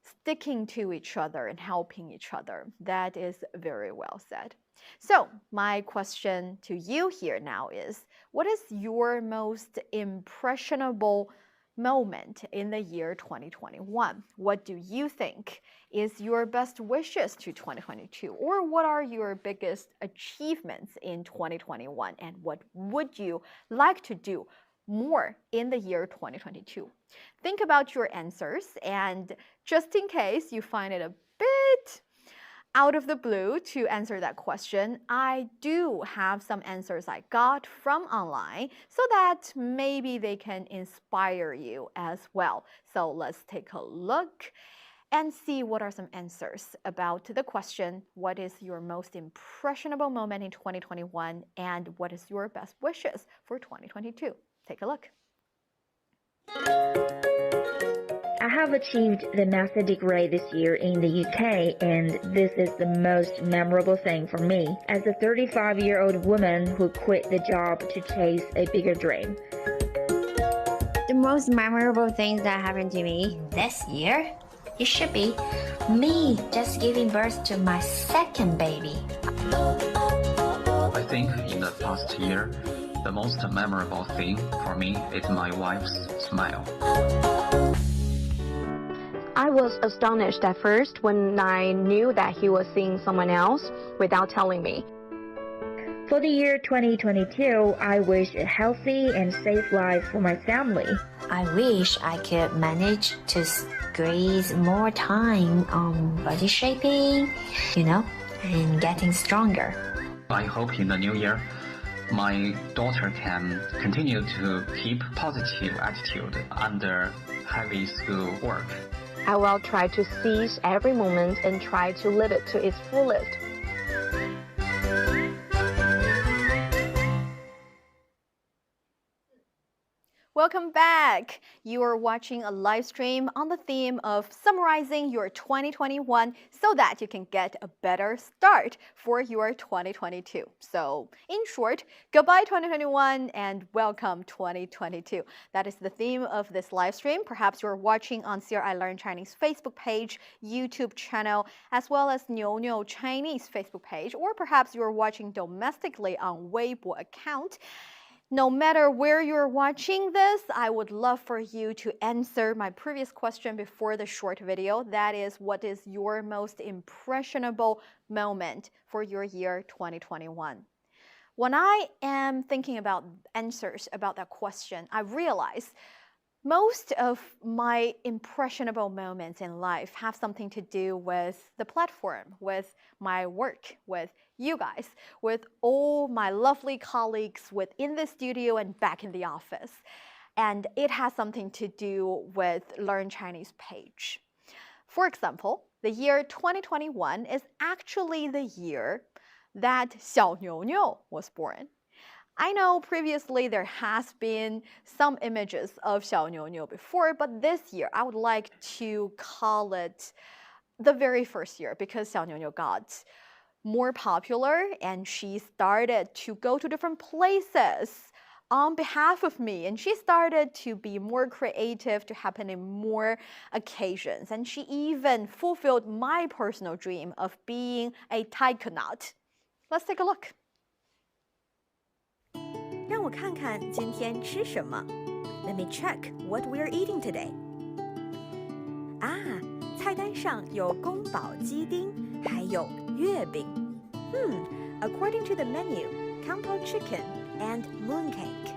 sticking to each other and helping each other. That is very well said. So my question to you here now is, what is your most impressionable moment in the year 2021? What do you think is your best wishes to 2022? Or what are your biggest achievements in 2021? And what would you like to do more in the year 2022? Think about your answers, and just in case you find it a bit out of the blue to answer that question, I do have some answers I got from online so that maybe they can inspire you as well. So let's take a look and see what are some answers about the question, what is your most impressionable moment in 2021 and what is your best wishes for 2022? Take a look. I have achieved the master degree this year in the UK, and this is the most memorable thing for me as a 35-year-old woman who quit the job to chase a bigger dream. The most memorable thing that happened to me this year, it should be me just giving birth to my second baby. I think in the past year, the most memorable thing for me is my wife's smile. I was astonished at first when I knew that he was seeing someone else without telling me. For the year 2022, I wish a healthy and safe life for my family. I wish I could manage to squeeze more time on body shaping, and getting stronger. I hope in the new year, my daughter can continue to keep positive attitude under heavy school work. I will try to seize every moment and try to live it to its fullest. Welcome back. You are watching a live stream on the theme of summarizing your 2021 so that you can get a better start for your 2022. So, in short, goodbye 2021 and welcome 2022. That is the theme of this live stream. Perhaps you're watching on CRI Learn Chinese Facebook page, YouTube channel, as well as Niuniu Chinese Facebook page, or perhaps you're watching domestically on Weibo account. No matter where you're watching this, I would love for you to answer my previous question before the short video. That is, what is your most impressionable moment for your year 2021? When I am thinking about answers about that question, I realize most of my impressionable moments in life have something to do with the platform, with my work, with you guys, with all my lovely colleagues within the studio and back in the office. And it has something to do with Learn Chinese page. For example, the year 2021 is actually the year that Xiao Niuniu was born. I know previously there has been some images of Xiao Niuniu before, but this year I would like to call it the very first year because Xiao Niuniu got more popular and she started to go to different places on behalf of me, and she started to be more creative, to happen in more occasions, and she even fulfilled my personal dream of being a taikonaut. Let's take a look. 让我看看今天吃什么. Let me check what we're eating today. 菜单上有宫保鸡丁，还有月饼。According to the menu, Kangpao chicken and mooncake.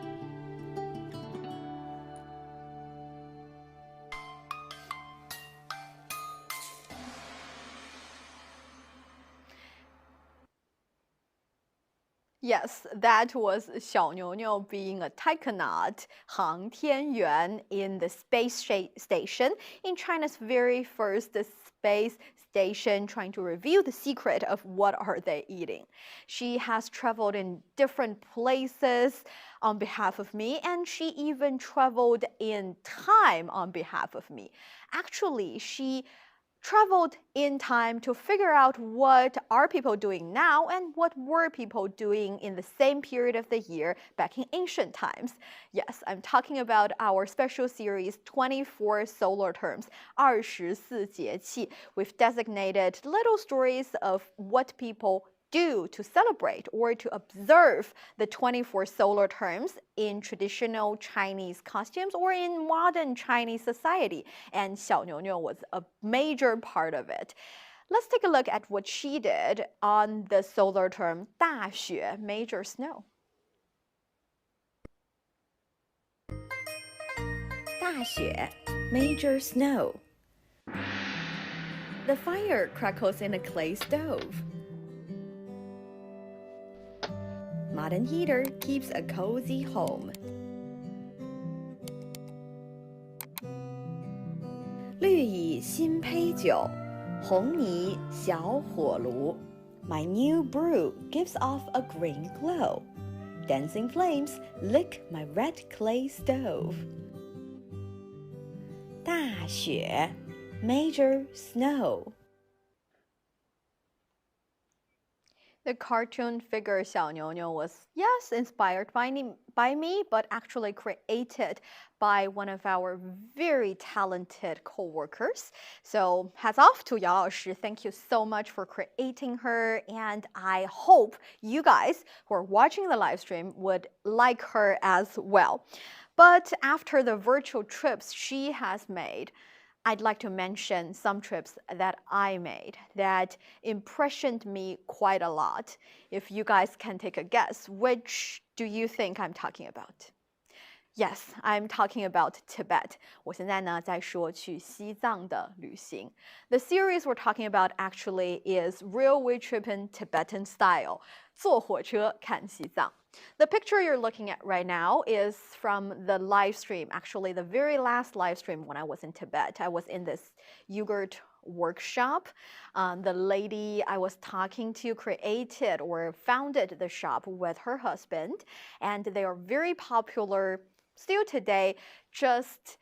Yes, that was Xiao Niuniu being a taikonaut, 航天员 in the space station, in China's very first space station, trying to reveal the secret of what are they eating. She has traveled in different places on behalf of me, and she even traveled in time on behalf of me. Actually, she traveled in time to figure out what are people doing now and what were people doing in the same period of the year back in ancient times. Yes, I'm talking about our special series 24 solar terms, 24节气. We've designated little stories of what people do to celebrate or to observe the 24 solar terms in traditional Chinese costumes or in modern Chinese society. And Xiao Niuniu was a major part of it. Let's take a look at what she did on the solar term 大雪, major snow. 大雪, major snow. The fire crackles in a clay stove. Modern heater keeps a cozy home. 绿蚁新醅酒，红泥小火炉. My new brew gives off a green glow. Dancing flames lick my red clay stove. 大雪, major snow. The cartoon figure Xiao Niuniu was, yes, inspired by me, but actually created by one of our very talented co-workers. So hats off to Yao Shi. Thank you so much for creating her. And I hope you guys who are watching the live stream would like her as well. But after the virtual trips she has made, I'd like to mention some trips that I made that impressioned me quite a lot. If you guys can take a guess, which do you think I'm talking about? Yes, I'm talking about Tibet. 我现在呢在说去西藏的旅行. The series we're talking about actually is Railway Trip in Tibetan Style. 坐火车看西藏. The picture you're looking at right now is from the live stream, actually the very last live stream when I was in Tibet. I was in this yogurt workshop. The lady I was talking to created or founded the shop with her husband, and they are very popular still today, just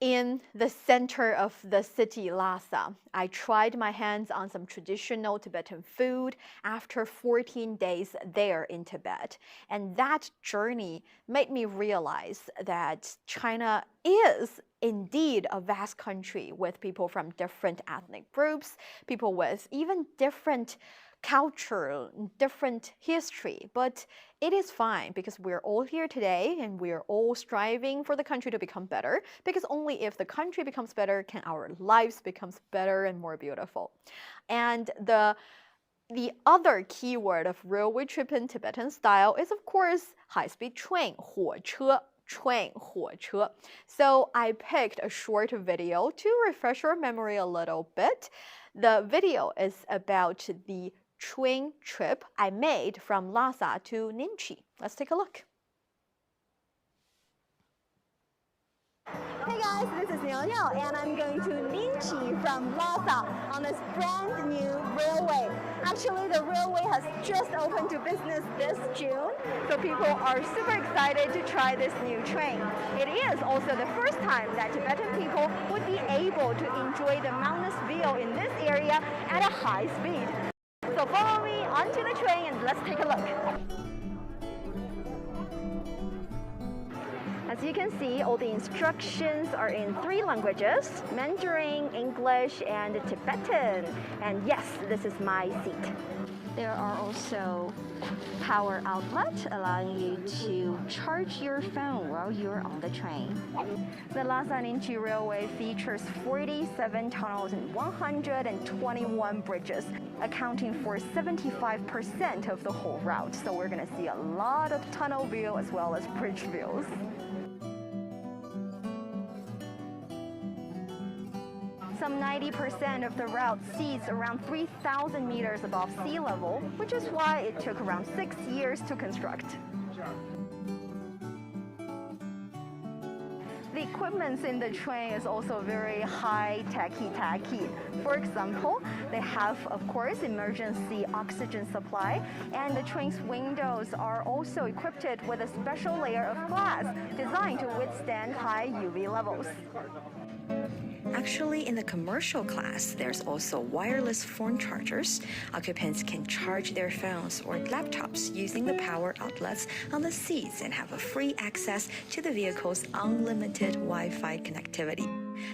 in the center of the city, Lhasa. I tried my hands on some traditional Tibetan food after 14 days there in Tibet. And that journey made me realize that China is indeed a vast country with people from different ethnic groups, people with even different culture, different history, but it is fine because we're all here today and we're all striving for the country to become better, because only if the country becomes better can our lives become better and more beautiful. And the other keyword of railway trip in Tibetan style is, of course, high-speed train, 火车. Train, 火车. So I picked a short video to refresh your memory a little bit. The video is about the train trip I made from Lhasa to Ningxi. Let's take a look. Hey guys, this is Niuniu, and I'm going to Ningxi from Lhasa on this brand new railway. Actually, the railway has just opened to business this June, so people are super excited to try this new train. It is also the first time that Tibetan people would be able to enjoy the mountainous view in this area at a high speed. So follow me onto the train and let's take a look. As you can see, all the instructions are in 3 languages: Mandarin, English, and Tibetan. And yes, this is my seat. There are also power outlets allowing you to charge your phone while you're on the train. The Lhasa-Ningxi Railway features 47 tunnels and 121 bridges, accounting for 75% of the whole route. So we're going to see a lot of tunnel view as well as bridge views. Some 90% of the route seats around 3,000 meters above sea level, which is why it took around 6 years to construct. The equipment in the train is also very high-techy. For example, they have, of course, emergency oxygen supply, and the train's windows are also equipped with a special layer of glass designed to withstand high UV levels. Actually, in the commercial class, there's also wireless phone chargers. Occupants can charge their phones or laptops using the power outlets on the seats and have a free access to the vehicle's unlimited Wi-Fi connectivity.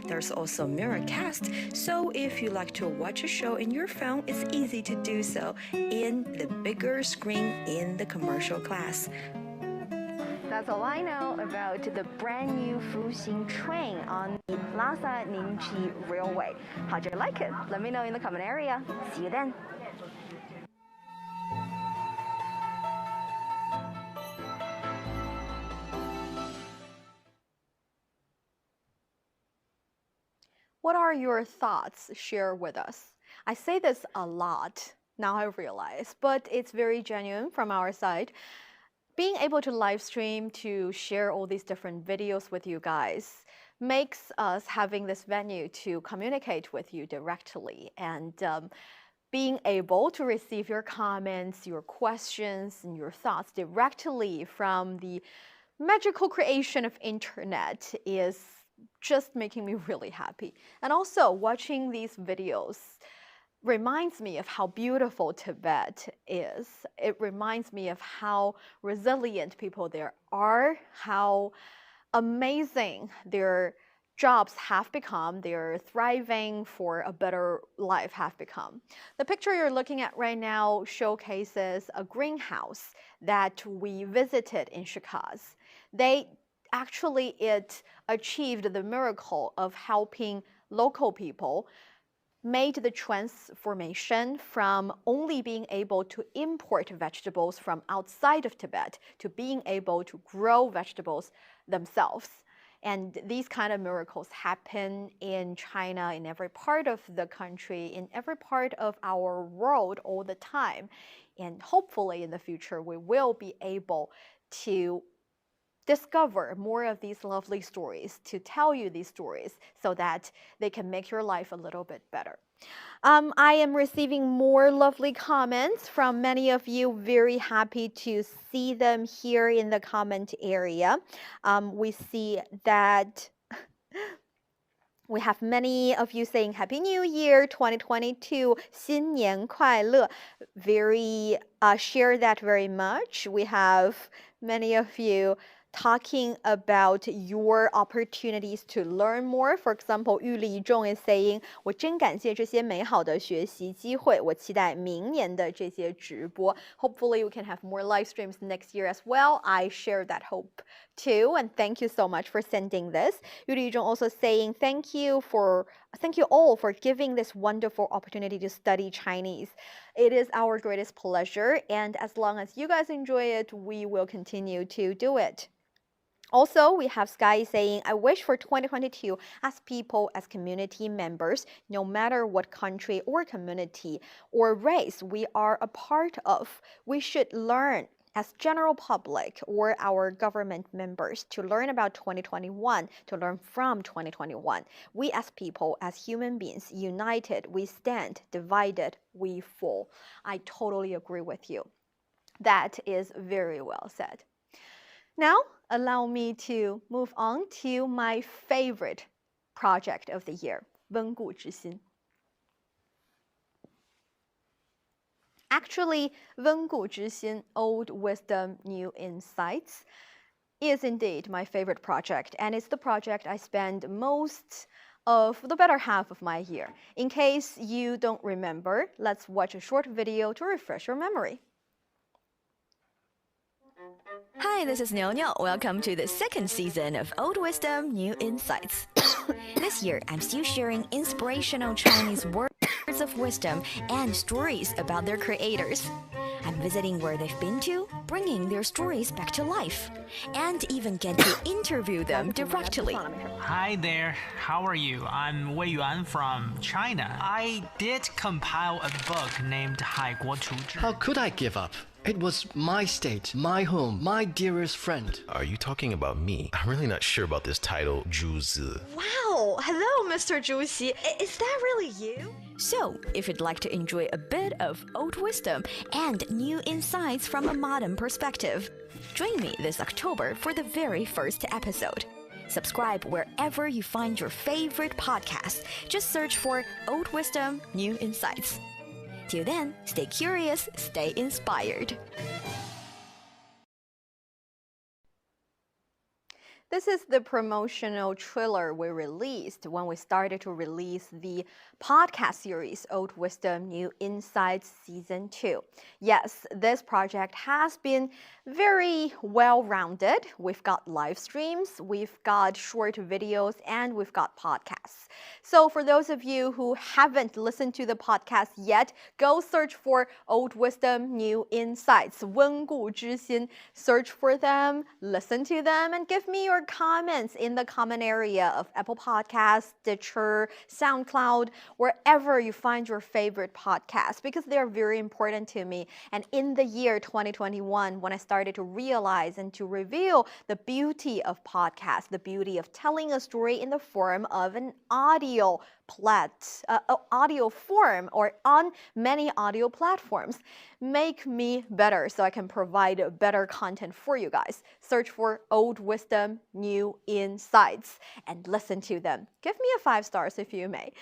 There's also Mirrorcast, so if you like to watch a show in your phone, it's easy to do so in the bigger screen in the commercial class. That's all I know about the brand new Fuxing train on the Lhasa Ningqi Railway. How do you like it? Let me know in the comment area. See you then. What are your thoughts? Share with us. I say this a lot, now I realize, but it's very genuine from our side. Being able to live stream, to share all these different videos with you guys, makes us having this venue to communicate with you directly, and being able to receive your comments, your questions, and your thoughts directly from the magical creation of internet is just making me really happy. And also watching these videos reminds me of how beautiful Tibet is. It reminds me of how resilient people there are, how amazing their jobs have become, their thriving for a better life have become. The picture you're looking at right now showcases a greenhouse that we visited in Shikaz. It achieved the miracle of helping local people, made the transformation from only being able to import vegetables from outside of Tibet to being able to grow vegetables themselves. And these kind of miracles happen in China, in every part of the country, in every part of our world all the time. And hopefully in the future, we will be able to discover more of these lovely stories, to tell you these stories so that they can make your life a little bit better. I am receiving more lovely comments from many of you. Very happy to see them here in the comment area. We see that we have many of you saying Happy New Year 2022, 新年快乐. Share that very much. We have many of you talking about your opportunities to learn more. For example, 玉立中 is saying, 我真感谢这些美好的学习机会，我期待明年的这些直播. Hopefully we can have more live streams next year as well. I share that hope too, and thank you so much for sending this. 玉立中 also saying, thank you all for giving this wonderful opportunity to study Chinese. It is our greatest pleasure, and as long as you guys enjoy it, we will continue to do it. Also, we have Sky saying, I wish for 2022, as people, as community members, no matter what country or community or race we are a part of, we should learn as general public or our government members to learn about 2021, to learn from 2021. We as people, as human beings, united, we stand, divided, we fall. I totally agree with you. That is very well said. Now, allow me to move on to my favorite project of the year, 温故知新. Actually, 温故知新, Old Wisdom, New Insights, is indeed my favorite project, and it's the project I spend most of the better half of my year. In case you don't remember, let's watch a short video to refresh your memory. Hi, this is Niuniu. Welcome to the second season of Old Wisdom, New Insights. This year, I'm still sharing inspirational Chinese words of wisdom and stories about their creators. I'm visiting where they've been to, bringing their stories back to life, and even get to interview them directly. Hi there, how are you? I'm Wei Yuan from China. I did compile a book named 海国厨志. How could I give up? It was my state, my home, my dearest friend. Are you talking about me? I'm really not sure about this title, 朱子. Wow, hello, Mr. Zhu Xi. Is that really you? So, if you'd like to enjoy a bit of old wisdom and new insights from a modern perspective, join me this October for the very first episode. Subscribe wherever you find your favorite podcast. Just search for Old Wisdom, New Insights. Till then, stay curious, stay inspired. This is the promotional trailer we released when we started to release the podcast series Old Wisdom, New Insights Season 2. Yes, this project has been very well-rounded. We've got live streams, we've got short videos, and we've got podcasts. So for those of you who haven't listened to the podcast yet, go search for Old Wisdom, New Insights, 温故知新. Search for them, listen to them, and give me your comments in the comment area of Apple Podcasts, Stitcher, SoundCloud, wherever you find your favorite podcasts, because they're very important to me. And in the year 2021, when I started to realize and to reveal the beauty of podcasts, the beauty of telling a story in the form of an audio form or on many audio platforms, make me better so I can provide better content for you guys. Search for Old Wisdom, New Insights and listen to them. Give me a 5 stars if you may.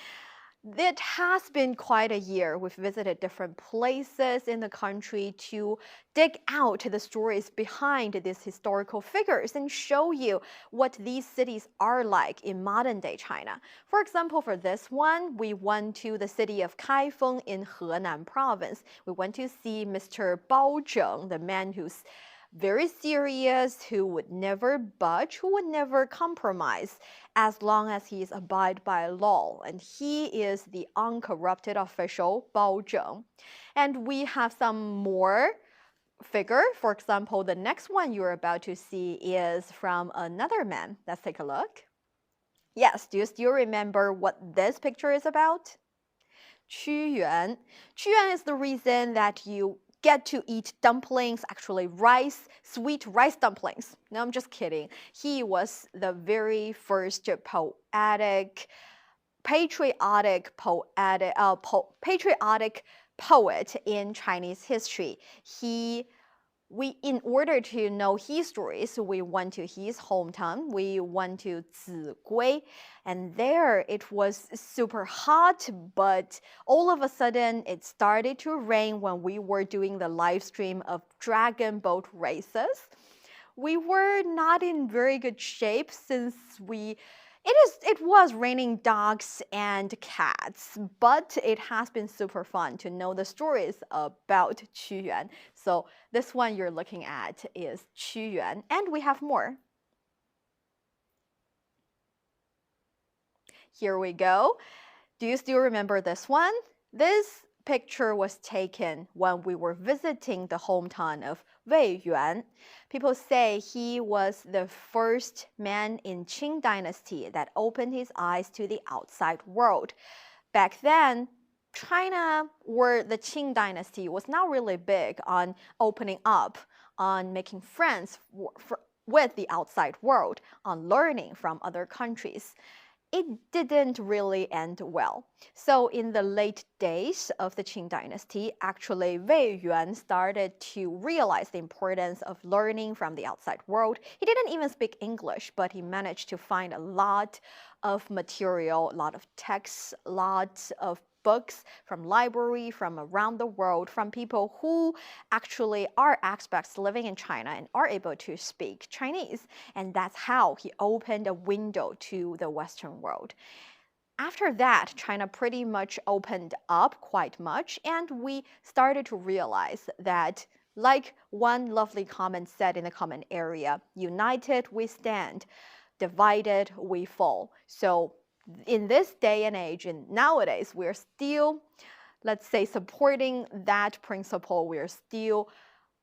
It has been quite a year. We've visited different places in the country to dig out the stories behind these historical figures and show you what these cities are like in modern-day China. For example, for this one, we went to the city of Kaifeng in Henan province. We went to see Mr. Bao Zheng, the man who's very serious, who would never budge, who would never compromise as long as he is abide by law. And he is the uncorrupted official, Bao Zheng. And we have some more figure. For example, the next one you're about to see is from another man. Let's take a look. Yes, do you still remember what this picture is about? Qu Yuan. Qu Yuan is the reason that you get to eat dumplings, actually rice, sweet rice dumplings. No, I'm just kidding. He was the very first patriotic poet in Chinese history. In order to know his stories, we went to his hometown. We went to Zigui, and there it was super hot, but all of a sudden it started to rain when we were doing the live stream of dragon boat races. We were not in very good shape since it was raining dogs and cats, but it has been super fun to know the stories about Qu Yuan. So this one you're looking at is Qu Yuan, and we have more. Here we go. Do you still remember this one? This picture was taken when we were visiting the hometown of Wei Yuan. People say he was the first man in Qing dynasty that opened his eyes to the outside world. Back then, China, or the Qing dynasty, was not really big on opening up, on making friends with the outside world, on learning from other countries. It didn't really end well. So in the late days of the Qing dynasty, actually Wei Yuan started to realize the importance of learning from the outside world. He didn't even speak English, but he managed to find a lot of material, a lot of texts, lots of books from library, from around the world, from people who actually are expats living in China and are able to speak Chinese. And that's how he opened a window to the Western world. After that, China pretty much opened up quite much, and we started to realize that, like one lovely comment said in the comment area, united we stand, divided we fall. So in this day and age, and nowadays, we're still, let's say, supporting that principle. We still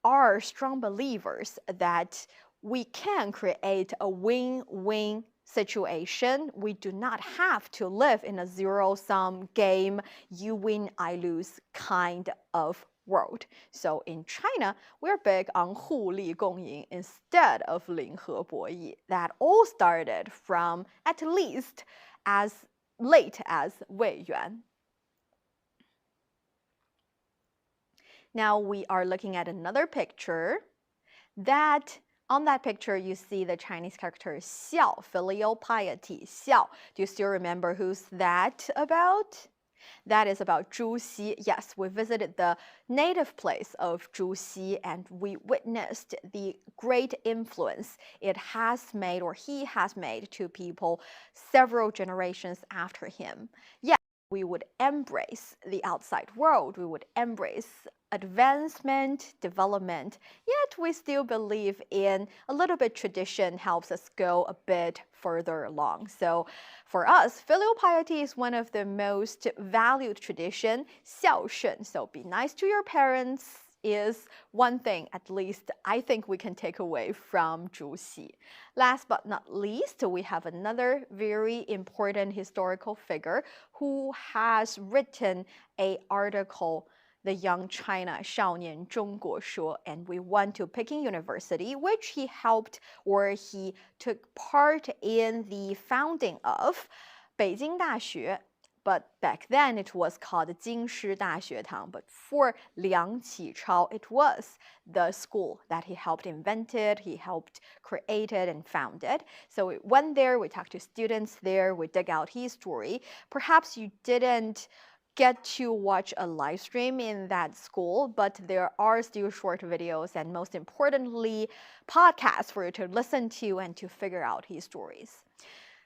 are strong believers that we can create a win-win situation. We do not have to live in a zero-sum game, you win, I lose kind of world. So in China, we're big on 互利共赢 instead of 零和博弈. That all started from at least as late as Wei Yuan. Now we are looking at another picture. On that picture, you see the Chinese character xiao, filial piety, xiao. Do you still remember who's that about? That is about Zhuxi. Yes, we visited the native place of Zhuxi and we witnessed the great influence it has made or he has made to people several generations after him. Yes, we would embrace the outside world. We would embrace advancement, development, yet we still believe in a little bit tradition helps us go a bit further along. So for us, filial piety is one of the most valued tradition, 孝顺. So be nice to your parents is one thing, at least I think we can take away from Zhuxi. Last but not least, we have another very important historical figure who has written an article, The Young China 少年中国说, and we went to Peking University, which he helped or he took part in the founding of 北京大学. But back then it was called 京师大学堂. But for Liang Qichao, it was the school that he helped invented, he helped created and founded. So we went there, we talked to students there, we dug out his story. Perhaps you didn't get to watch a live stream in that school, but there are still short videos and most importantly, podcasts for you to listen to and to figure out his stories.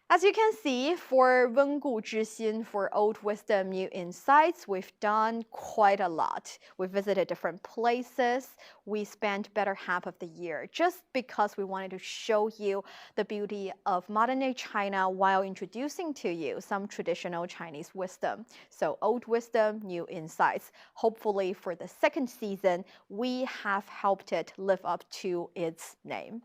As you can see, for 温故知新, for Old Wisdom, New Insights, we've done quite a lot. We visited different places. We spent better half of the year just because we wanted to show you the beauty of modern-day China while introducing to you some traditional Chinese wisdom. So Old Wisdom, New Insights. Hopefully for the second season, we have helped it live up to its name.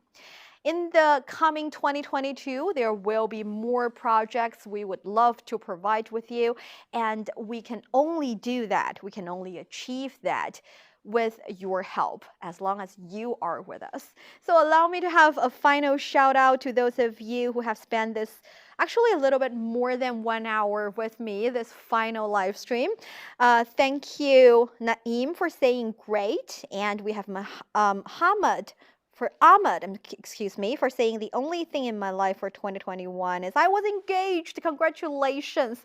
In the coming 2022, there will be more projects we would love to provide with you, and we can only do that, we can only achieve that with your help, as long as you are with us. So allow me to have a final shout out to those of you who have spent this actually a little bit more than 1 hour with me, this final live stream. Thank you, Naeem, for saying great, and we have Ahmed, excuse me, for saying the only thing in my life for 2021 is I was engaged. Congratulations.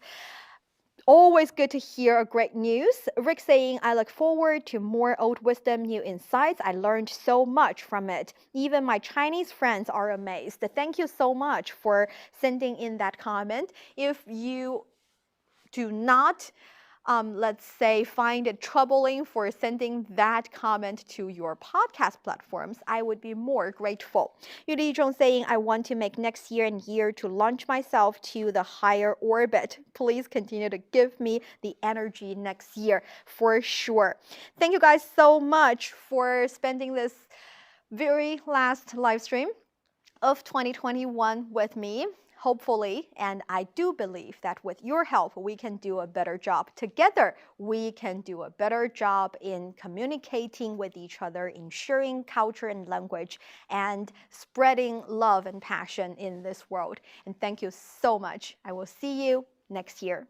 Always good to hear a great news. Rick saying, I look forward to more Old Wisdom, New Insights. I learned so much from it. Even my Chinese friends are amazed. Thank you so much for sending in that comment. If you do not let's say, find it troubling for sending that comment to your podcast platforms, I would be more grateful. Yu Li-zhong saying, I want to make next year and year to launch myself to the higher orbit. Please continue to give me the energy next year for sure. Thank you guys so much for spending this very last live stream of 2021 with me. Hopefully, and I do believe that with your help, we can do a better job. Together, we can do a better job in communicating with each other, in sharing culture and language, and spreading love and passion in this world. And thank you so much. I will see you next year.